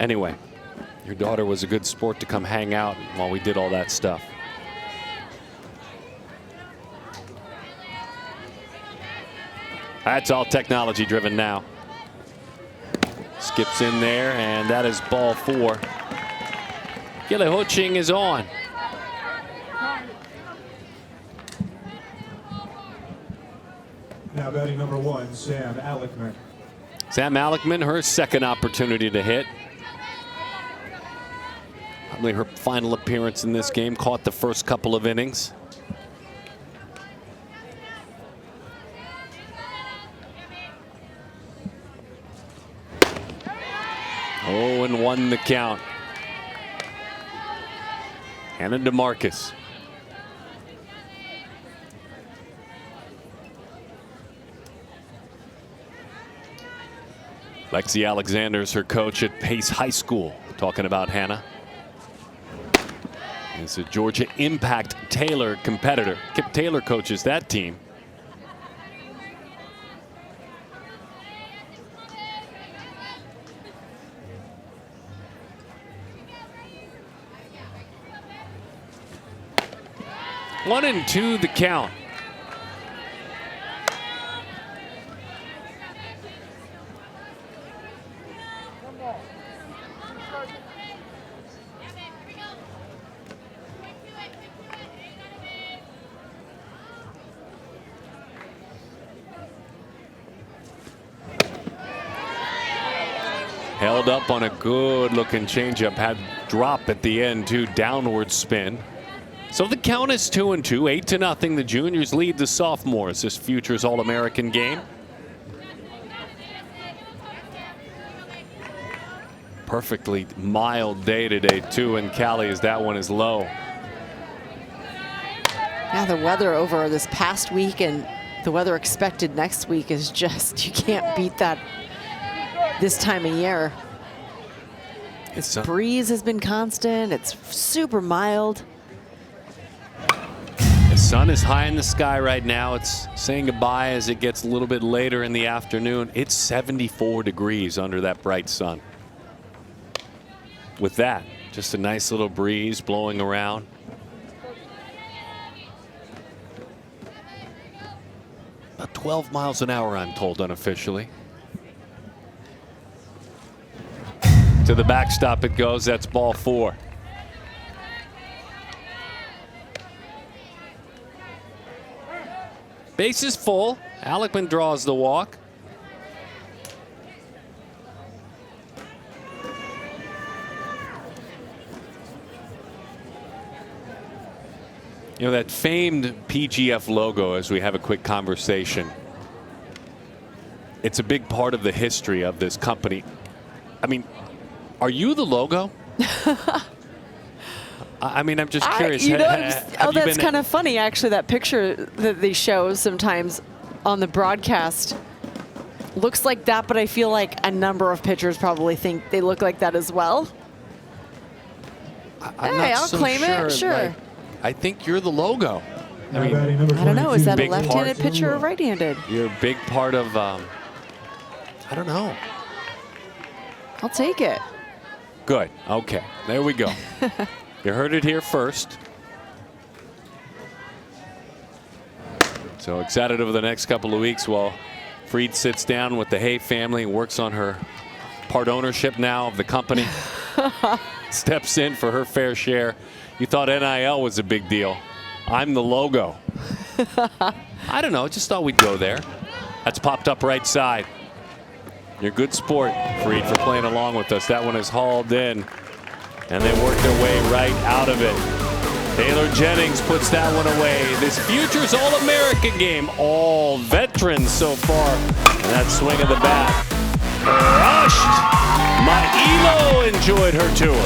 Anyway, your daughter was a good sport to come hang out while we did all that stuff. That's all technology driven now. Skips in there, and that is ball 4. Gilly Ho-Ching is on. Now batting number 1, Sam Alekman. Sam Alekman, her second opportunity to hit. Probably her final appearance in this game, caught the first couple of innings. Oh, and 1 the count. Hannah DeMarcus. Lexi Alexander is her coach at Pace High School, talking about Hannah. It's a Georgia Impact Taylor competitor. Kip Taylor coaches that team. One and two the count. Held up on a good looking changeup, had drop at the end too, downward spin. So the count is 2-2, 8-0. The juniors lead the sophomores this Futures All-American game. Perfectly mild day today too in Cali, as that one is low. Yeah, the weather over this past week and the weather expected next week is just, you can't beat that this time of year. Its breeze has been constant. It's super mild. The sun is high in the sky right now. It's saying goodbye as it gets a little bit later in the afternoon. It's 74 degrees under that bright sun. With that, just a nice little breeze blowing around. About 12 miles an hour, I'm told unofficially. To the backstop it goes. That's ball 4. Base is full. Alekman draws the walk. You know, that famed PGF logo, as we have a quick conversation, it's a big part of the history of this company. I mean, are you the logo? I mean, I'm just curious. You know, that's kind of funny, actually, that picture that they show sometimes on the broadcast. Looks like that, but I feel like a number of pitchers probably think they look like that as well. I'll claim it, sure. Like, I think you're the logo. I mean, I don't know, is that a big left-handed part- pitcher or right-handed? You're a big part of, I don't know. I'll take it. Good. Okay. There we go. You heard it here first. So excited over the next couple of weeks while Freed sits down with the Hay family and works on her part ownership now of the company. Steps in for her fair share. You thought NIL was a big deal. I'm the logo. I don't know. Just thought we'd go there. That's popped up right side. You're a good sport, Freed, for playing along with us. That one is hauled in, and they work their way right out of it. Taylor Jennings puts that one away. This Futures All-American game, all veterans so far. And that swing of the bat, crushed. Mailo enjoyed her tour.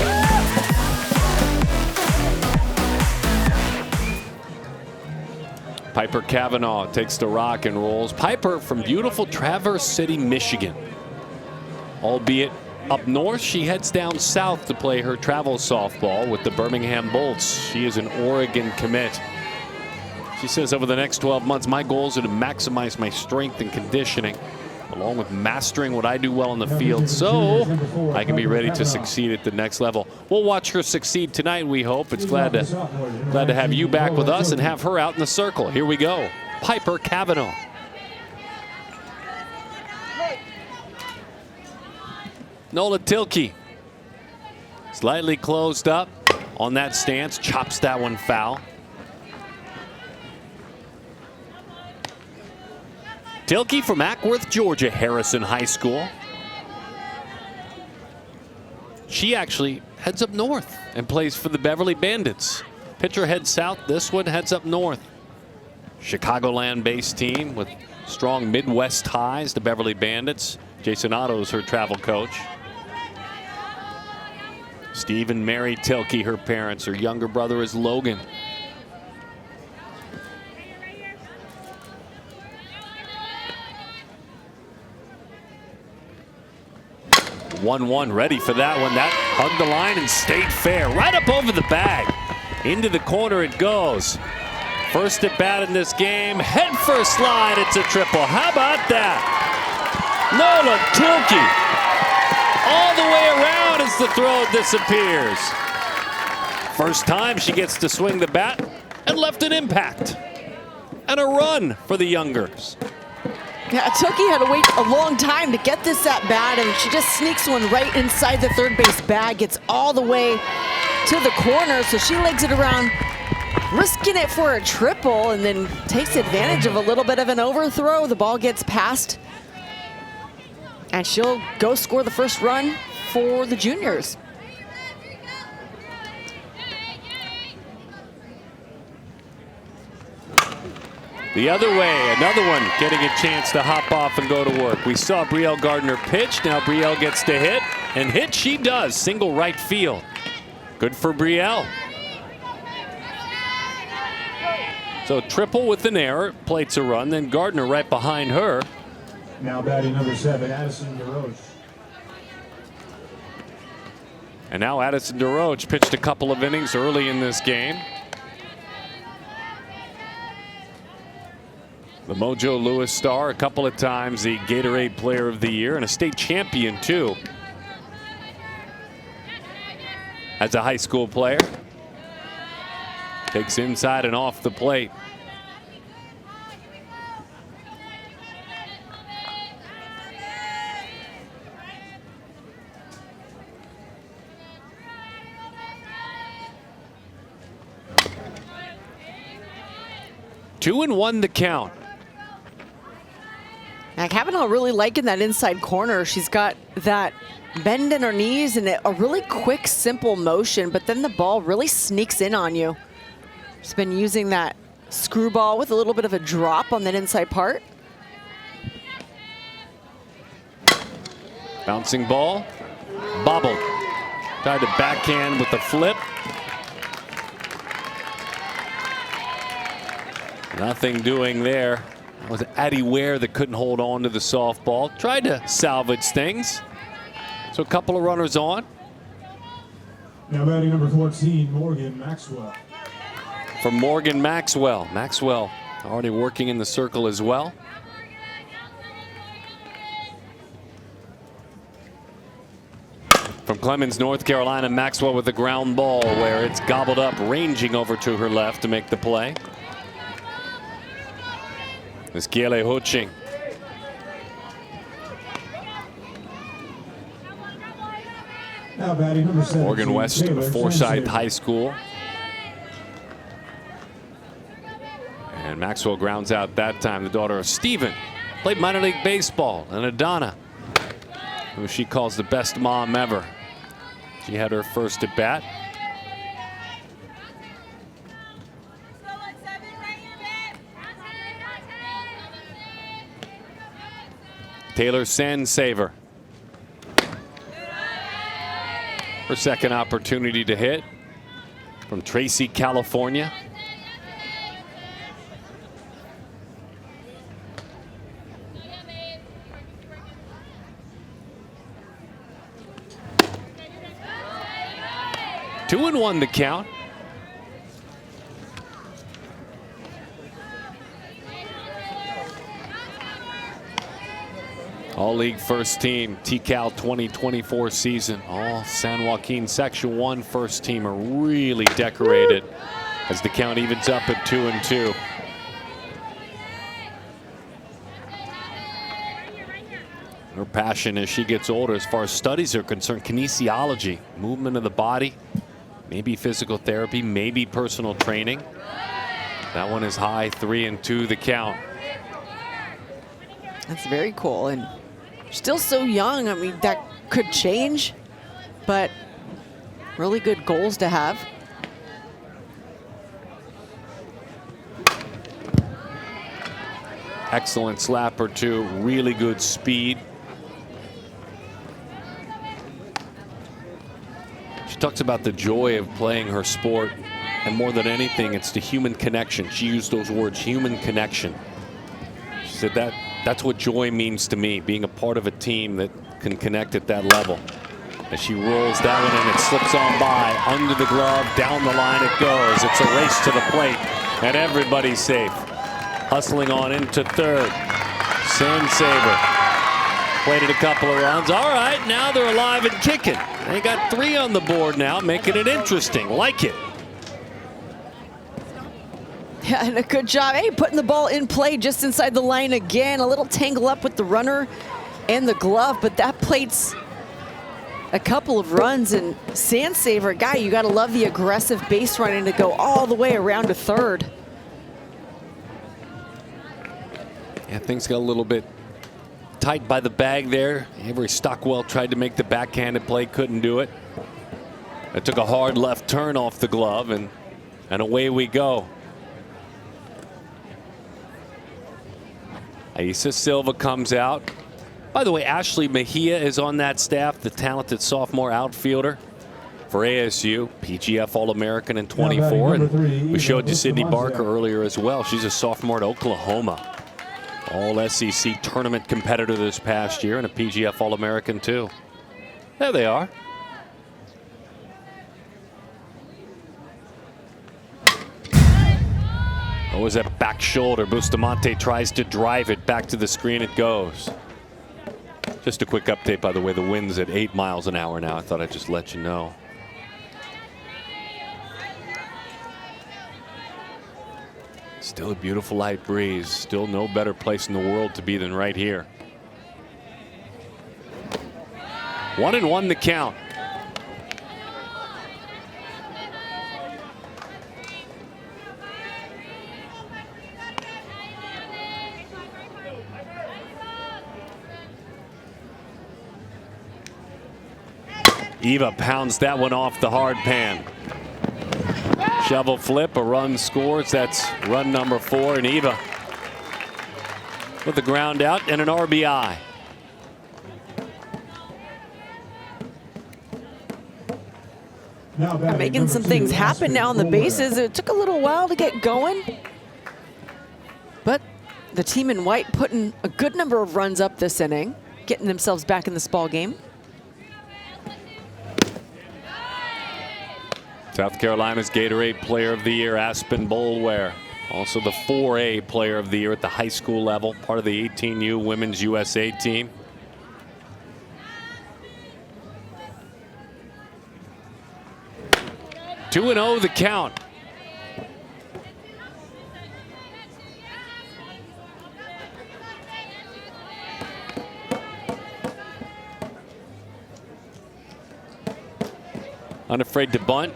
Piper Cavanaugh takes the rock and rolls. Piper from beautiful Traverse City, Michigan. Albeit up north, she heads down south to play her travel softball with the Birmingham Bolts. She is an Oregon commit. She says, over the next 12 months, my goals are to maximize my strength and conditioning, along with mastering what I do well in the field, so I can be ready to succeed at the next level. We'll watch her succeed tonight, we hope. It's glad to have you back with us and have her out in the circle. Here we go. Piper Cavanaugh. Nola Tilke, slightly closed up on that stance, chops that one foul. Tilke from Ackworth, Georgia, Harrison High School. She actually heads up north and plays for the Beverly Bandits. Pitcher heads south, this one heads up north. Chicagoland-based team with strong Midwest ties, the Beverly Bandits. Jason Otto's her travel coach. Steve and Mary Tilke, her parents. Her younger brother is Logan. (1-1) ready for that one. That hugged the line and stayed fair. Right up over the bag. Into the corner it goes. First at bat in this game. Head first slide. It's a triple. How about that? Nola Tilke. All the way around as the throw disappears. First time she gets to swing the bat and left an impact. And a run for the Youngers. Yeah, Tilke had to wait a long time to get this at bat, and she just sneaks one right inside the third base bag. Gets all the way to the corner, so she legs it around, risking it for a triple, and then takes advantage of a little bit of an overthrow. The ball gets past, and she'll go score the first run for the juniors. The other way, another one getting a chance to hop off and go to work. We saw Brielle Gardner pitch. Now Brielle gets to hit, and hit she does. Single right field. Good for Brielle. So triple with an error, plates a run, then Gardner right behind her. Now batting number 7, Addison DeRoche. And now Addison DeRoche pitched a couple of innings early in this game. The Mojo Lewis star, a couple of times the Gatorade Player of the Year, and a state champion too as a high school player. Takes inside and off the plate. Two and one the count. Now, Kavanaugh really liking that inside corner. She's got that bend in her knees and a really quick, simple motion, but then the ball really sneaks in on you. She's been using that screwball with a little bit of a drop on that inside part. Bouncing ball, bobbled. Tried to backhand with the flip. Nothing doing there. That was Addie Ware that couldn't hold on to the softball. Tried to salvage things. So a couple of runners on. Now batting number 14, Morgan Maxwell. From Morgan Maxwell. Maxwell already working in the circle as well. From Clemens, North Carolina, Maxwell with the ground ball where it's gobbled up, ranging over to her left to make the play. This Kiele Huching. Now batting number 17, Morgan West Taylor of Forsyth Translator. High School. And Maxwell grounds out that time. The daughter of Stephen. Played minor league baseball. And Adana, who she calls the best mom ever. She had her first at bat. Taylor Sandsaver. Her second opportunity to hit from Tracy, California. Two and one the count. All-League first team, TCAL 2024 season. All San Joaquin Section 1 first team are really decorated as the count evens up at 2-2. Her passion as she gets older as far as studies are concerned, kinesiology, movement of the body, maybe physical therapy, maybe personal training. That one is high, 3-2 the count. That's very cool. And still so young. I mean, that could change, but really good goals to have. Excellent slapper too, really good speed. She talks about the joy of playing her sport, and more than anything, it's the human connection. She used those words, human connection. She said that's what joy means to me, being a part of a team that can connect at that level. As she rolls that one and it slips on by, under the glove, down the line it goes. It's a race to the plate, and everybody's safe. Hustling on into third. Saber played it a couple of runs. All right, now they're alive and kicking. They got 3 on the board now, making it interesting. Like it. Yeah, and a good job. Hey, putting the ball in play just inside the line again. A little tangle up with the runner and the glove, but that plates a couple of runs. And Saber, guy, you got to love the aggressive base running to go all the way around to third. Yeah, things got a little bit tight by the bag there. Avery Stockwell tried to make the backhanded play, couldn't do it. It took a hard left turn off the glove, and away we go. Aisa Silva comes out. By the way, Ashley Mejia is on that staff, the talented sophomore outfielder for ASU, PGF All-American in 24. And we showed you Sydney Barker earlier as well. She's a sophomore at Oklahoma. All-SEC tournament competitor this past year and a PGF All-American too. There they are. Oh, was that back shoulder? Bustamante tries to drive it back to the screen. It goes. Just a quick update, by the way. The wind's at 8 miles an hour now. I thought I'd just let you know. Still a beautiful light breeze. Still no better place in the world to be than right here. 1-1 the count. Eva pounds that one off the hard pan. Shovel flip, a run scores. That's run number 4, and Eva with the ground out and an RBI. Making some things happen now on the bases. It took a little while to get going, but the team in white putting a good number of runs up this inning, getting themselves back in this ball game. South Carolina's Gatorade Player of the Year, Aspen Boulware. Also the 4A Player of the Year at the high school level, part of the 18U Women's USA team. Two 2-0 the count. Unafraid to bunt.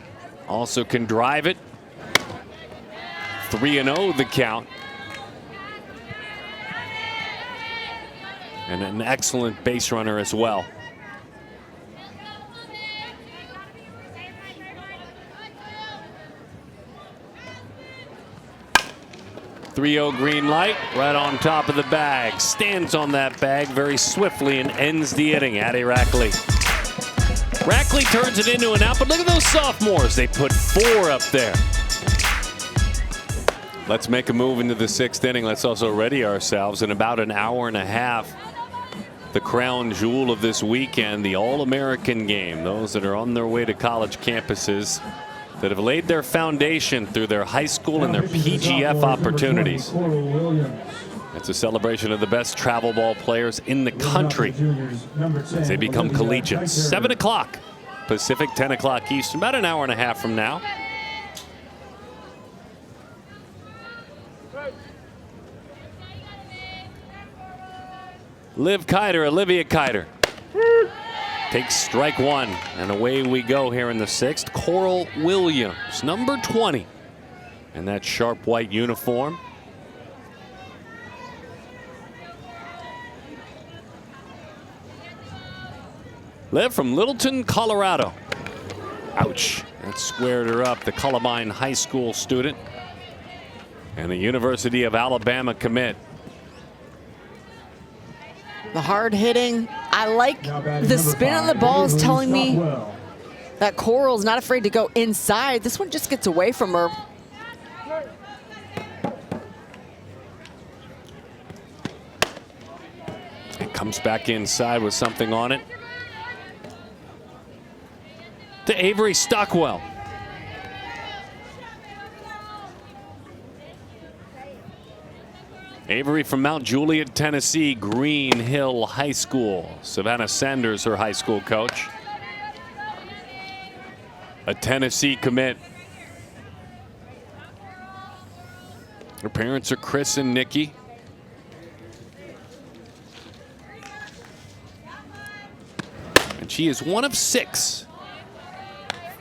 Also can drive it. 3-0 the count. And an excellent base runner as well. Green light right on top of the bag. Stands on that bag very swiftly and ends the inning. Addie Rackley. Rackley turns it into an out, but look at those sophomores. They put 4 up there. Let's make a move into the 6th inning. Let's also ready ourselves in about an hour and a half. The crown jewel of this weekend, the All-American game. Those that are on their way to college campuses that have laid their foundation through their high school and their PGF opportunities. It's a celebration of the best travel ball players in the country as they become collegiates. 7 o'clock Pacific, 10 o'clock Eastern, about an hour and a half from now. Olivia Kiter takes strike 1, and away we go here in the 6th. Coral Williams, number 20, in that sharp white uniform. Liv from Littleton, Colorado. Ouch. That squared her up. The Columbine High School student and the University of Alabama commit. The hard hitting. I like the spin on the ball is telling me That Coral's not afraid to go inside. This one just gets away from her. It comes back inside with something on it. To Avery Stockwell. Avery from Mount Juliet, Tennessee, Green Hill High School. Savannah Sanders, her high school coach. A Tennessee commit. Her parents are Chris and Nikki. And she is one of 6.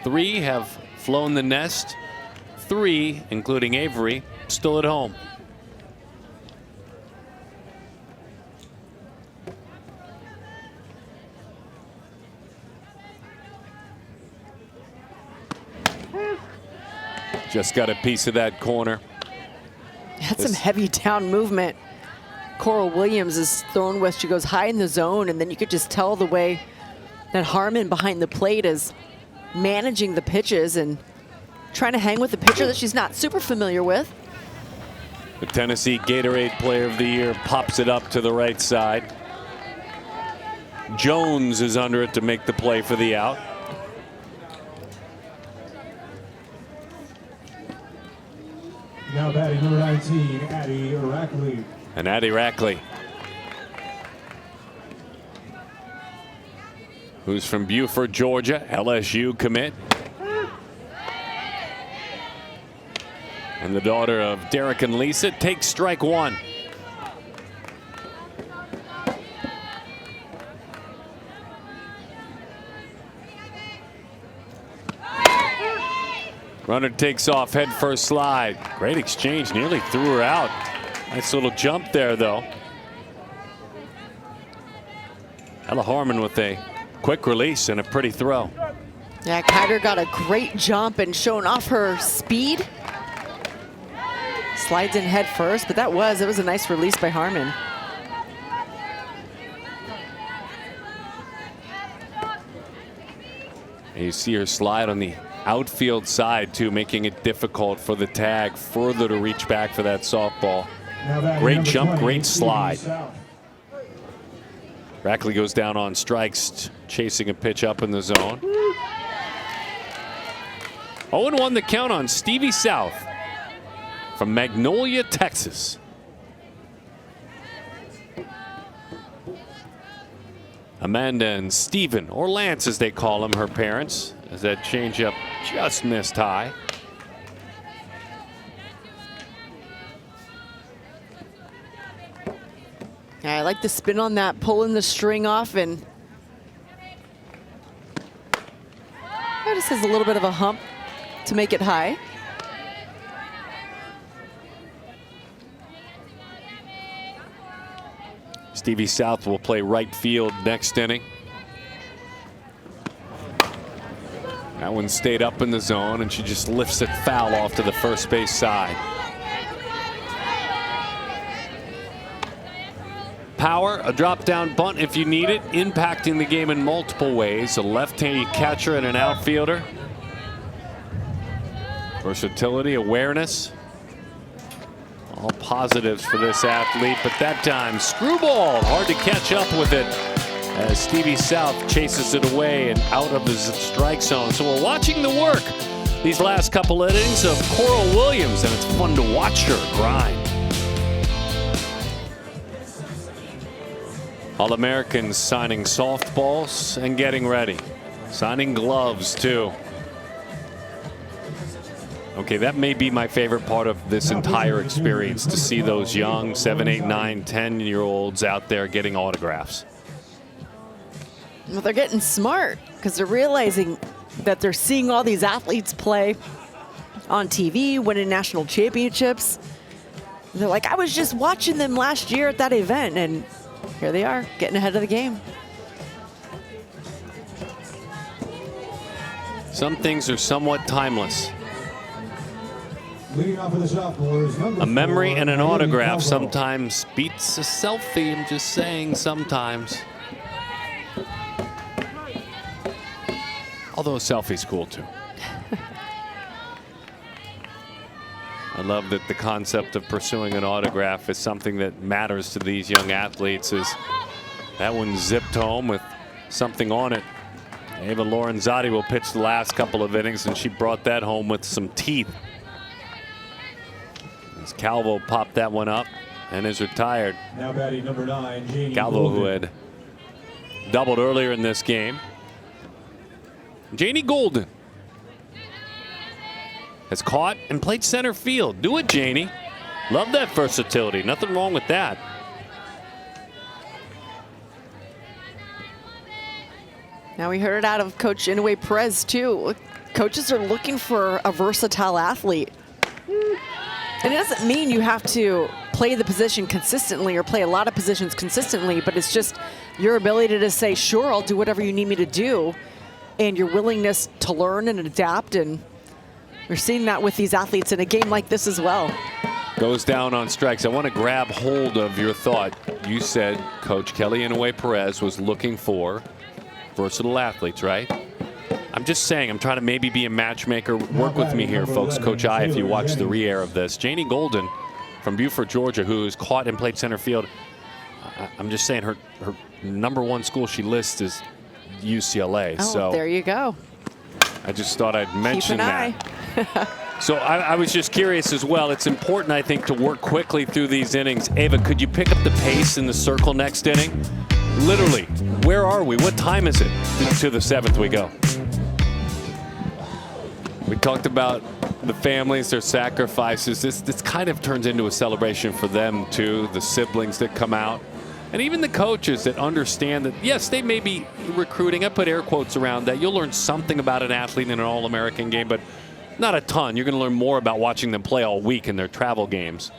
3 have flown the nest. 3, including Avery, still at home. Just got a piece of that corner. Had some heavy down movement. Coral Williams is thrown with. She goes high in the zone, and then you could just tell the way that Harmon behind the plate is managing the pitches and trying to hang with the pitcher that she's not super familiar with. The Tennessee Gatorade Player of the Year pops it up to the right side. Jones is under it to make the play for the out. Now batting number 19, Addie Rackley. And Addie Rackley, who's from Beaufort, Georgia, LSU commit. And the daughter of Derek and Lisa takes strike 1. Runner takes off, head first slide. Great exchange, nearly threw her out. Nice little jump there, though. Ella Harmon with a quick release and a pretty throw. Yeah, Kiter got a great jump and showing off her speed. Slides in head first, but it was a nice release by Harmon. And you see her slide on the outfield side too, making it difficult for the tag further to reach back for that softball. Great jump, 20, great slide. South. Rackley goes down on strikes, chasing a pitch up in the zone. 0-1 the count on Stevie South from Magnolia, Texas. Amanda and Steven, or Lance as they call him, her parents, as that changeup just missed high. Yeah, I like the spin on that, pulling the string off, and this has a little bit of a hump to make it high. Stevie South will play right field next inning. That one stayed up in the zone, and she just lifts it foul off to the first base side. Power, a drop down bunt if you need it, impacting the game in multiple ways. A left-handed catcher and an outfielder. Versatility, awareness. All positives for this athlete, but that time screwball, hard to catch up with it as Stevie South chases it away and out of the strike zone. So we're watching the work these last couple innings of Coral Williams, and it's fun to watch her grind. All-Americans signing softballs and getting ready. Signing gloves too. Okay, that may be my favorite part of this entire experience, to see those young 7, 8, 9, 10-year-olds out there getting autographs. Well, they're getting smart because they're realizing that they're seeing all these athletes play on TV, winning national championships. They're like, I was just watching them last year at that event, and here they are, getting ahead of the game. Some things are somewhat timeless. Leading off of the sophomores, A memory 4, and an Haley autograph Calvo. sometimes beats a selfie. I'm just saying, sometimes. Although a selfie's cool too. I love that the concept of pursuing an autograph is something that matters to these young athletes. As that one zipped home with something on it. Ava Lawrie will pitch the last couple of innings, and she brought that home with some teeth. As Calvo popped that one up and is retired. Now batting number 9, Janie Calvo, Golden. who had doubled earlier in this game. Janie Golden has caught and played center field. Do it, Janie. Love that versatility. Nothing wrong with that. Now we heard it out of Coach Inoue Perez too. Coaches are looking for a versatile athlete. And it doesn't mean you have to play the position consistently or play a lot of positions consistently, but it's just your ability to say, sure, I'll do whatever you need me to do, and your willingness to learn and adapt. And we're seeing that with these athletes in a game like this as well. Goes down on strikes. I want to grab hold of your thought. You said Coach Kelly Inoue Perez was looking for versatile athletes, right? I'm just saying, I'm trying to maybe be a matchmaker. Work with me here, folks. Coach I, if you watch the re-air of this. Janie Golden from Beaufort, Georgia, who's caught and played center field. I'm just saying her #1 school she lists is UCLA. Oh, so there you go. I just thought I'd mention Keep an that. eye. So I was just curious as well. It's important, I think, to work quickly through these innings. Ava, could you pick up the pace in the circle next inning? Literally, where are we? What time is it? To the 7th we go. We talked about the families, their sacrifices. This kind of turns into a celebration for them too, the siblings that come out. And even the coaches that understand that, yes, they may be recruiting. I put air quotes around that. You'll learn something about an athlete in an All-American game, but not a ton. You're going to learn more about watching them play all week in their travel games.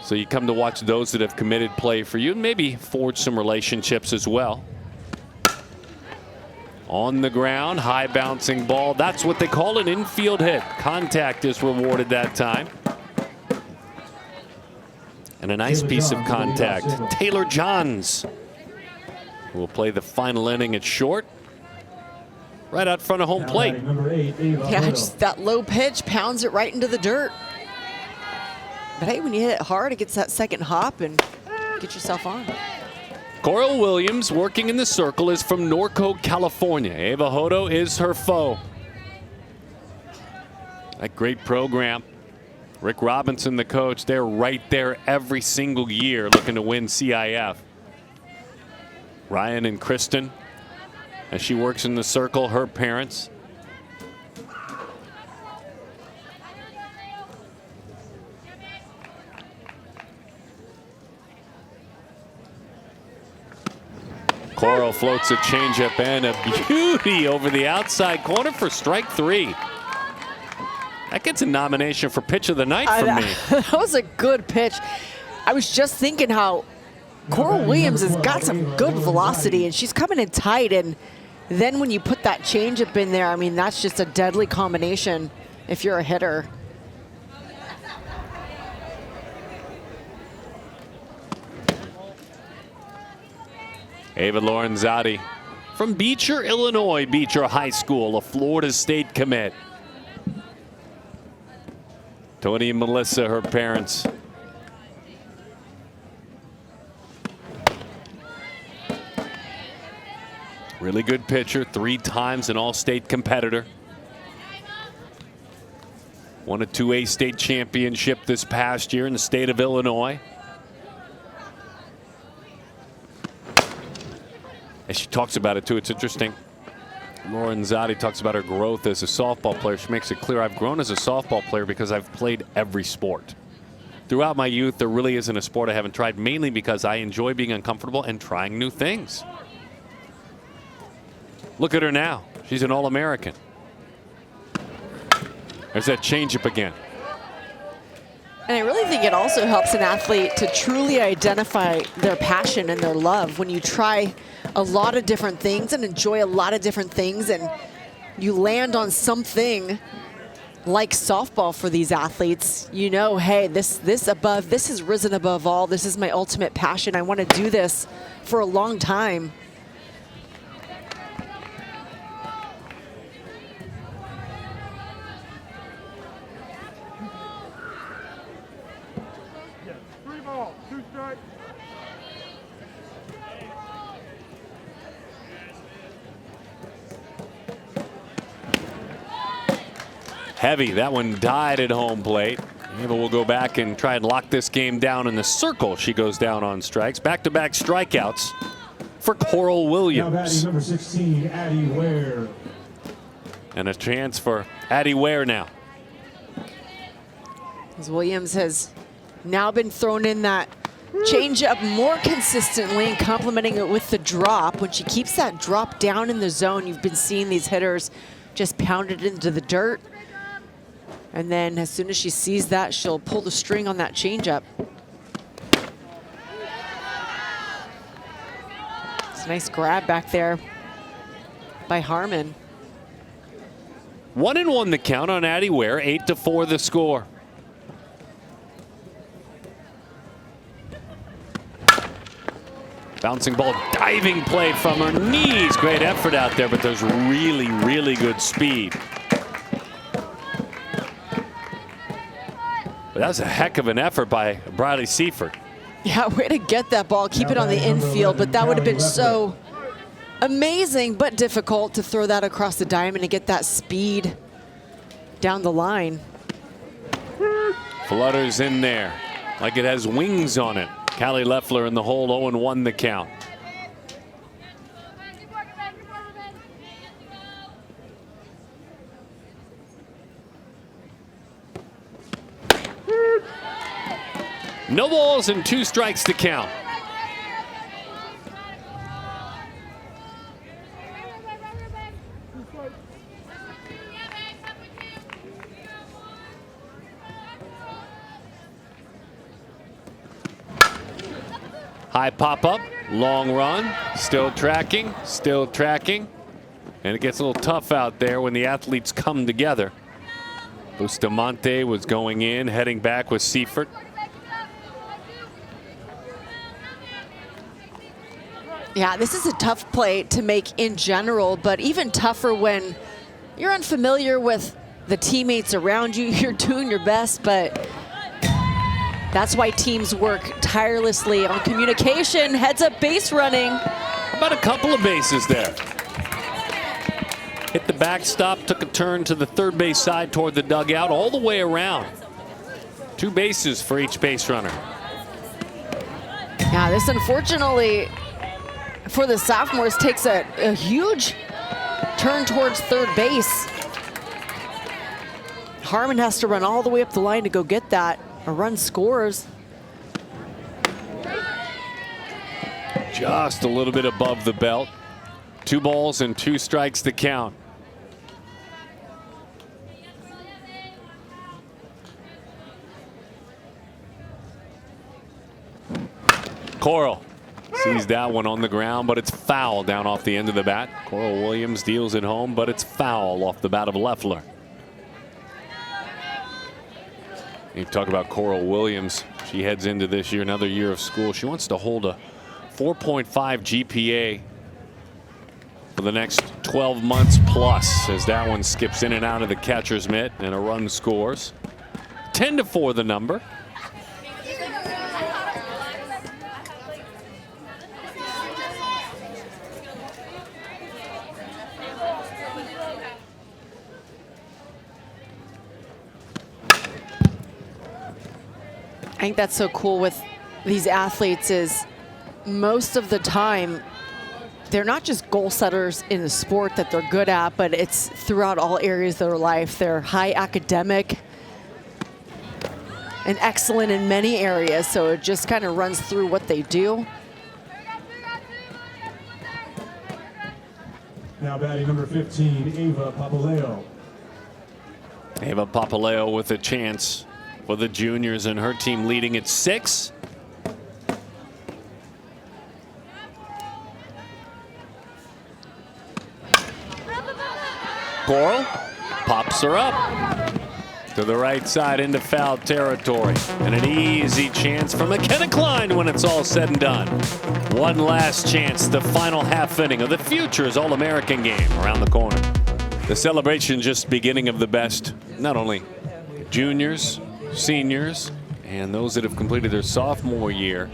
So you come to watch those that have committed play for you and maybe forge some relationships as well. On the ground, high bouncing ball. That's what they call an infield hit. Contact is rewarded that time. And a nice piece of contact. Taylor Johns will play the final inning at short. Right out front of home plate. Yeah, just that low pitch pounds it right into the dirt. But hey, when you hit it hard, it gets that second hop and get yourself on. Coral Williams, working in the circle, is from Norco, California. Ava Hodo is her foe. That great program. Rick Robinson, the coach, they're right there every single year looking to win CIF. Ryan and Kristen, as she works in the circle, her parents. Coral floats a changeup and a beauty over the outside corner for strike 3. That gets a nomination for pitch of the night from me. That was a good pitch. I was just thinking how Coral Williams has got some good velocity, and she's coming in tight. And then when you put that changeup in there, I mean, that's just a deadly combination if you're a hitter. Ava Lawrie from Beecher, Illinois, Beecher High School, a Florida State commit. Tony and Melissa, her parents. Really good pitcher, 3 times an All-State competitor. Won a 2A state championship this past year in the state of Illinois. And she talks about it too. It's interesting. Lawrie talks about her growth as a softball player. She makes it clear, I've grown as a softball player because I've played every sport. Throughout my youth, there really isn't a sport I haven't tried, mainly because I enjoy being uncomfortable and trying new things. Look at her now. She's an All-American. There's that changeup again. And I really think it also helps an athlete to truly identify their passion and their love when you try a lot of different things and enjoy a lot of different things, and you land on something like softball for these athletes. You know, hey, this has risen above all. This is my ultimate passion. I want to do this for a long time. Heavy. That one died at home plate. Ava will go back and try and lock this game down in the circle. She goes down on strikes. Back-to-back strikeouts for Coral Now Williams. batting number 16, Addie Ware. And a chance for Addie Ware now. As Williams has now been thrown in that changeup more consistently and complementing it with the drop. When she keeps that drop down in the zone, you've been seeing these hitters just pound it into the dirt. And then as soon as she sees that, she'll pull the string on that changeup. It's a nice grab back there by Harmon. 1-1 the count on Addie Ware. 8-4 the score. Bouncing ball, diving play from her knees. Great effort out there, but there's really, really good speed. But that was a heck of an effort by Bradley Seifert. Yeah, way to get that ball, keep it on the infield, but that would have been so amazing, but difficult to throw that across the diamond and get that speed down the line. Flutters in there like it has wings on it. Callie Leffler in the hole, 0-1 the count. No balls and 2 strikes to count. High pop up, long run, still tracking, and it gets a little tough out there when the athletes come together. Bustamante was going in, heading back with Seifert. Yeah, this is a tough play to make in general, but even tougher when you're unfamiliar with the teammates around you. You're doing your best, but that's why teams work tirelessly on communication, heads up base running. About a couple of bases there. Hit the backstop, took a turn to the third base side toward the dugout, all the way around. 2 bases for each base runner. Yeah, this unfortunately for the Sophomores takes a huge turn towards third base. Harmon has to run all the way up the line to go get that. A run scores. Just a little bit above the belt. 2 balls and 2 strikes to count. Coral sees that one on the ground, but it's foul down off the end of the bat. Coral Williams deals it home, but it's foul off the bat of Leffler. You talk about Coral Williams. She heads into this year, another year of school. She wants to hold a 4.5 GPA for the next 12 months plus, as that one skips in and out of the catcher's mitt and a run scores. 10-4 the number. I think that's so cool with these athletes is most of the time they're not just goal setters in the sport that they're good at, but it's throughout all areas of their life. They're high academic and excellent in many areas, so it just kind of runs through what they do. Now batting number 15, Ava Papaleo. Ava Papaleo with a chance for the juniors, and her team leading at 6. Coral pops her up to the right side into foul territory, and an easy chance for McKenna Klein when it's all said and done. One last chance, the final half inning of the Futures All-American game around the corner. The celebration just beginning of the best, not only juniors, seniors, and those that have completed their sophomore year,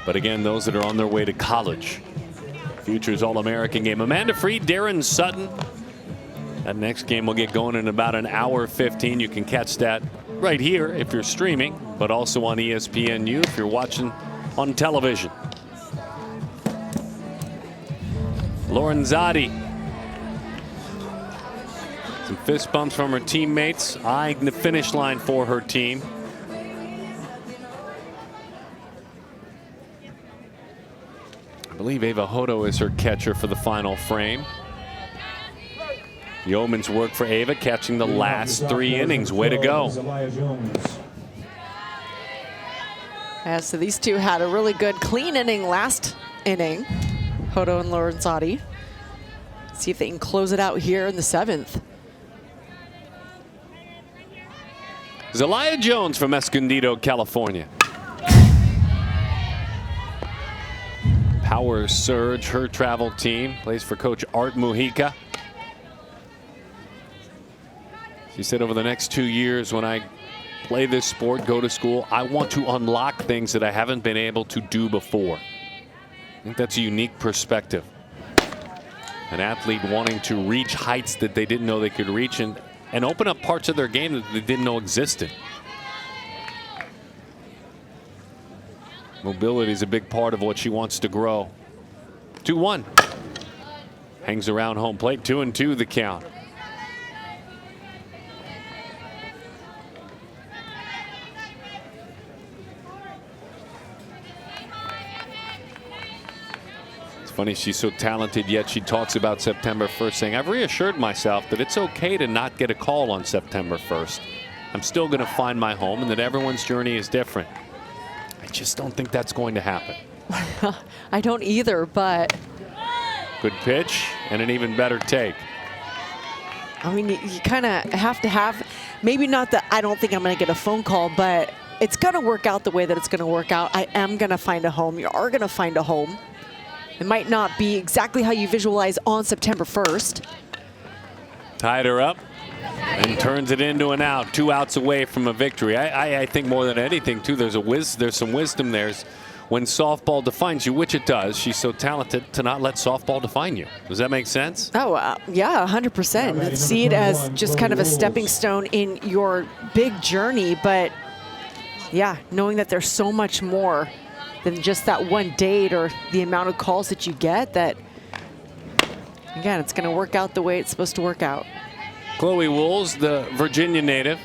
but again, those that are on their way to college. Futures All-American game. Amanda Freed, Darren Sutton, That next game will get going in about an hour 15. You can catch that right here if you're streaming, but also on ESPNU if you're watching on television. Lawrie. Some fist bumps from her teammates, eyeing the finish line for her team. I believe Ava Hodo is her catcher for the final frame. Yeoman's work for Ava, catching the last 3 innings. Way to go. Yeah, so these two had a really good clean inning last inning, Hodo and Lawrie. See if they can close it out here in the 7th. Zelaya Jones from Escondido, California. Power Surge, her travel team, plays for Coach Art Mujica. She said over the next 2 years, when I play this sport, go to school, I want to unlock things that I haven't been able to do before. I think that's a unique perspective. An athlete wanting to reach heights that they didn't know they could reach and open up parts of their game that they didn't know existed. Mobility is a big part of what she wants to grow. 2-1. Hangs around home plate. 2-2 the count. Funny, she's so talented, yet she talks about September 1st, saying, I've reassured myself that it's okay to not get a call on September 1st. I'm still going to find my home and that everyone's journey is different. I just don't think that's going to happen. I don't either, but. Good pitch and an even better take. I mean, you kind of have to have, maybe not that I don't think I'm going to get a phone call, but it's going to work out the way that it's going to work out. I am going to find a home. You are going to find a home. It might not be exactly how you visualize on September 1st. Tied her up and turns it into an out. 2 outs away from a victory. I think more than anything, too, there's some wisdom there. When softball defines you, which it does, she's so talented to not let softball define you. Does that make sense? Oh, yeah, 100%. See it as just kind of a stepping stone in your big journey. But, yeah, knowing that there's so much more than just that one date or the amount of calls that you get, that, again, it's going to work out the way it's supposed to work out. Chloe Wools, the Virginia native.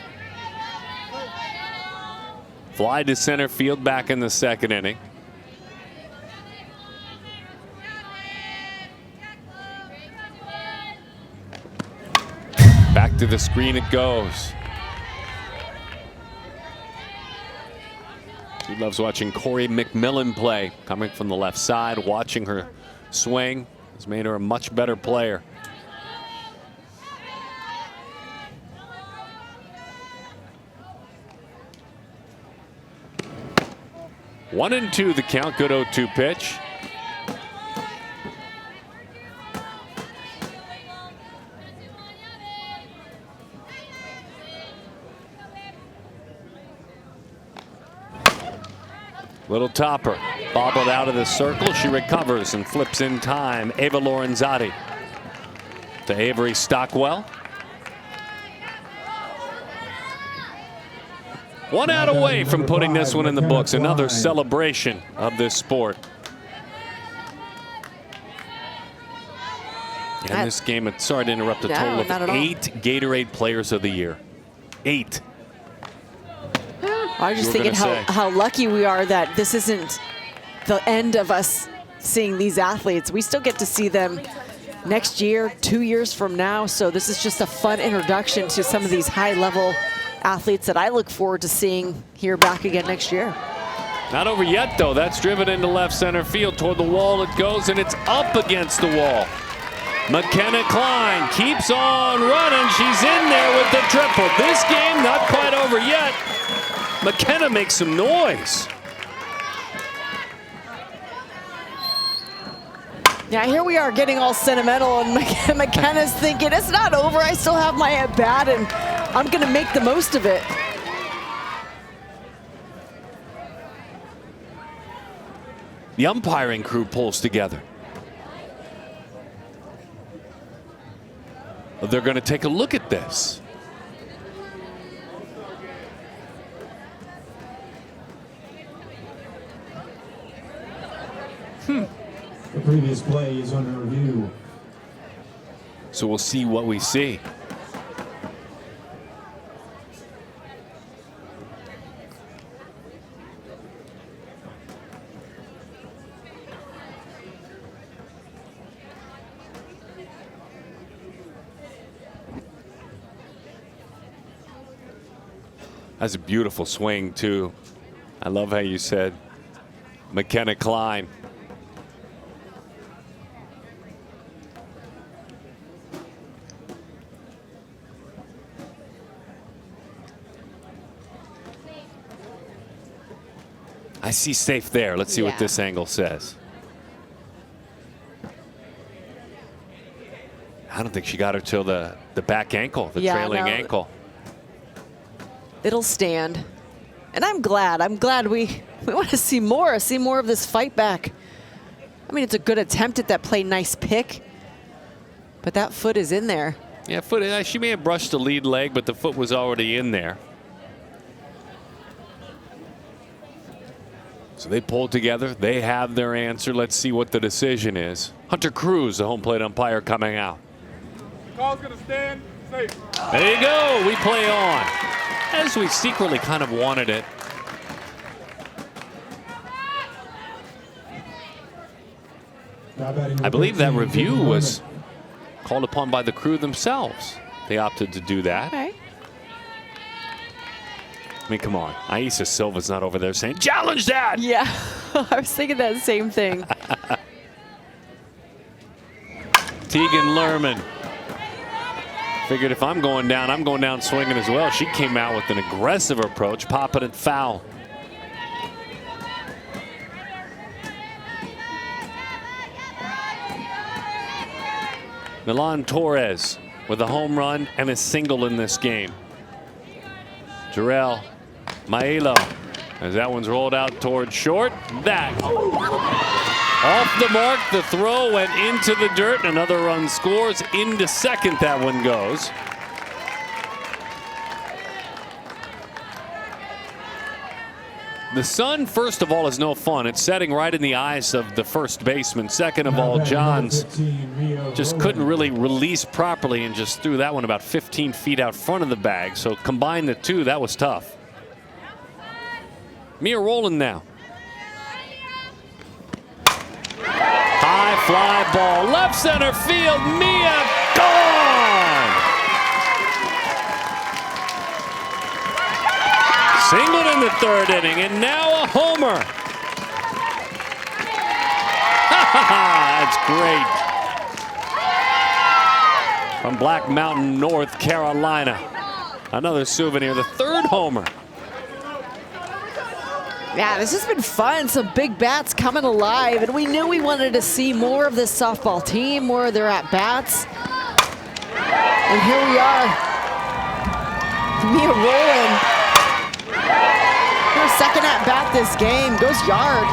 Fly to center field back in the 2nd inning. Back to the screen it goes. She loves watching Corey McMillan play. Coming from the left side, watching her swing has made her a much better player. One and 2 the count. Good 0-2 pitch. Little topper, bobbled out of the circle. She recovers and flips in time. Ava Lawrie to Avery Stockwell. 1 out away from putting this one in the books. Another celebration of this sport. And this game, sorry to interrupt, a total of 8 Gatorade Players of the Year. 8. I was just thinking how lucky we are that this isn't the end of us seeing these athletes. We still get to see them next year, 2 years from now. So this is just a fun introduction to some of these high-level athletes that I look forward to seeing here back again next year. Not over yet, though. That's driven into left center field. Toward the wall it goes, and it's up against the wall. McKenna Klein keeps on running. She's in there with the triple. This game not quite over yet. McKenna makes some noise. Yeah, here we are getting all sentimental, and McKenna's thinking, it's not over. I still have my at-bat, and I'm going to make the most of it. The umpiring crew pulls together. they're going to take a look at this. The previous play is under review. So we'll see what we see. That's a beautiful swing, too. I love how you said McKenna Klein. I see safe there. Let's see what this angle says. I don't think she got her till the back ankle, the trailing ankle. It'll stand. And I'm glad. we want to see more of this fight back. I mean, it's a good attempt at that play, nice pick. But that foot is in there. Yeah, foot. She may have brushed the lead leg, but the foot was already in there. So they pulled together. They have their answer. Let's see what the decision is. Hunter Cruz, the home plate umpire, coming out. Call's gonna stand safe. There you go. We play on. As we secretly kind of wanted it. I believe that review was called upon by the crew themselves. They opted to do that. Okay. I mean, come on. Aisa Silva's not over there saying, challenge that! Yeah, I was thinking that same thing. Tegan Lerman. Figured if I'm going down swinging as well. She came out with an aggressive approach, popping it foul. Milan Torres with a home run and a single in this game. Jarrell Maelo, as that one's rolled out towards short. That off the mark. The throw went into the dirt. Another run scores. Into second, that one goes. The sun, first of all, is no fun. It's setting right in the eyes of the first baseman. Second of all, Johns just couldn't really release properly and just threw that one about 15 feet out front of the bag. So combine the two, that was tough. Mia Rowland now. High fly ball, left center field. Mia gone. Singled in the third inning, and now a homer. That's great. From Black Mountain, North Carolina. Another souvenir, the third homer. Yeah, this has been fun. Some big bats coming alive, and we knew we wanted to see more of this softball team, more of their at-bats. And here we are. Mia Rowland. Her second at-bat this game, goes yard.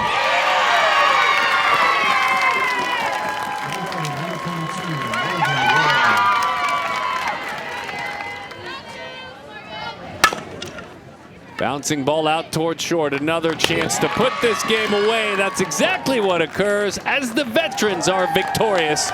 Bouncing ball out towards short. Another chance to put this game away. That's exactly what occurs as the veterans are victorious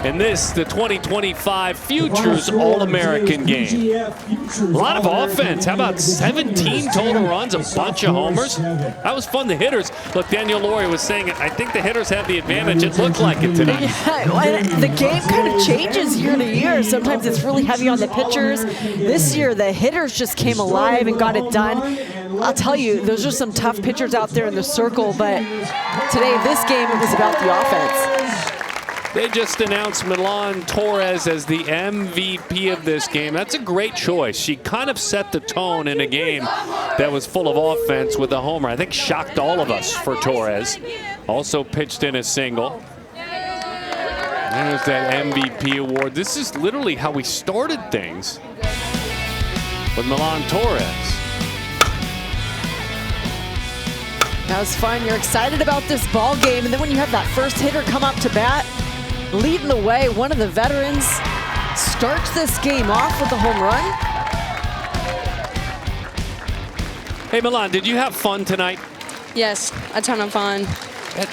in this, the 2025 Futures All-American game. A lot of offense. How about 17 total runs, a bunch of homers? That was fun. The hitters, look, Danielle Lawrie was saying it. I think the hitters have the advantage. It looked like it tonight. Yeah, the game kind of changes year to year. Sometimes it's really heavy on the pitchers. This year, the hitters just came alive and got it done. I'll tell you, those are some tough pitchers out there in the circle, but today, this game, it was about the offense. They just announced Milan Torres as the MVP of this game. That's a great choice. She kind of set the tone in a game that was full of offense with a homer. I think shocked all of us for Torres. Also pitched in a single. There's that MVP award. This is literally how we started things with Milan Torres. That was fun. You're excited about this ball game, and then when you have that first hitter come up to bat, leading the way, one of the veterans starts this game off with a home run. Hey, Milan, did you have fun tonight? Yes, a ton of fun.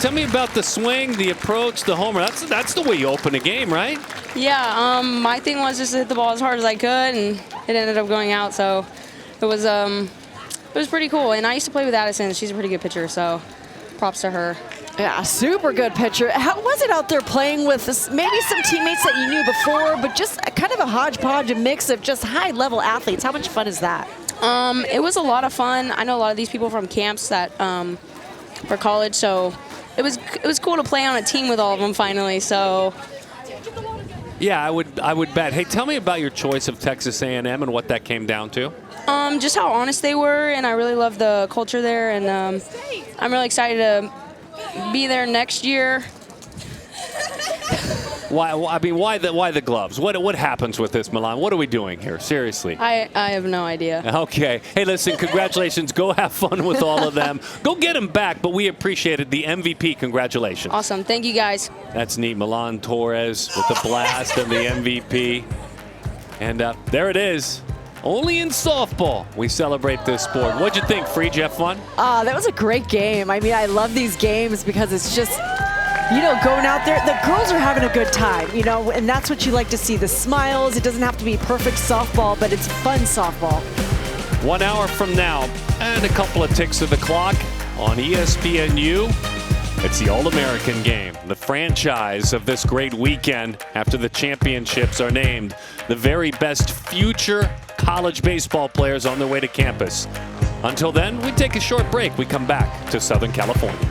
Tell me about the swing, the approach, the homer. That's the way you open a game, right? Yeah, my thing was just to hit the ball as hard as I could, and it ended up going out. So it was pretty cool. And I used to play with Addison. She's a pretty good pitcher, so props to her. Yeah, super good pitcher. How was it out there playing with maybe some teammates that you knew before, but just kind of a hodgepodge, a mix of just high-level athletes? How much fun is that? It was a lot of fun. I know a lot of these people from camps that for college, so it was cool to play on a team with all of them finally. So yeah, I would bet. Hey, tell me about your choice of Texas A&M and what that came down to. Just how honest they were, and I really love the culture there, and I'm really excited to be there next year. Why? I mean, why the gloves? What happens with this, Milan? What are we doing here? Seriously. I have no idea. Okay. Hey, listen, congratulations. Go have fun with all of them. Go get them back, but we appreciate it. The MVP, congratulations. Awesome. Thank you, guys. That's neat. Milan Torres with the blast and the MVP. And there it is. Only in softball we celebrate this sport. What'd you think, Free? Did you have fun? That was a great game. I mean, I love these games because it's just, going out there, the girls are having a good time, and that's what you like to see, the smiles. It doesn't have to be perfect softball, but it's fun softball. 1 hour from now, and a couple of ticks of the clock on ESPNU. It's the All-American game, the franchise of this great weekend after the championships are named the very best future college baseball players on their way to campus. Until then, we take a short break. We come back to Southern California.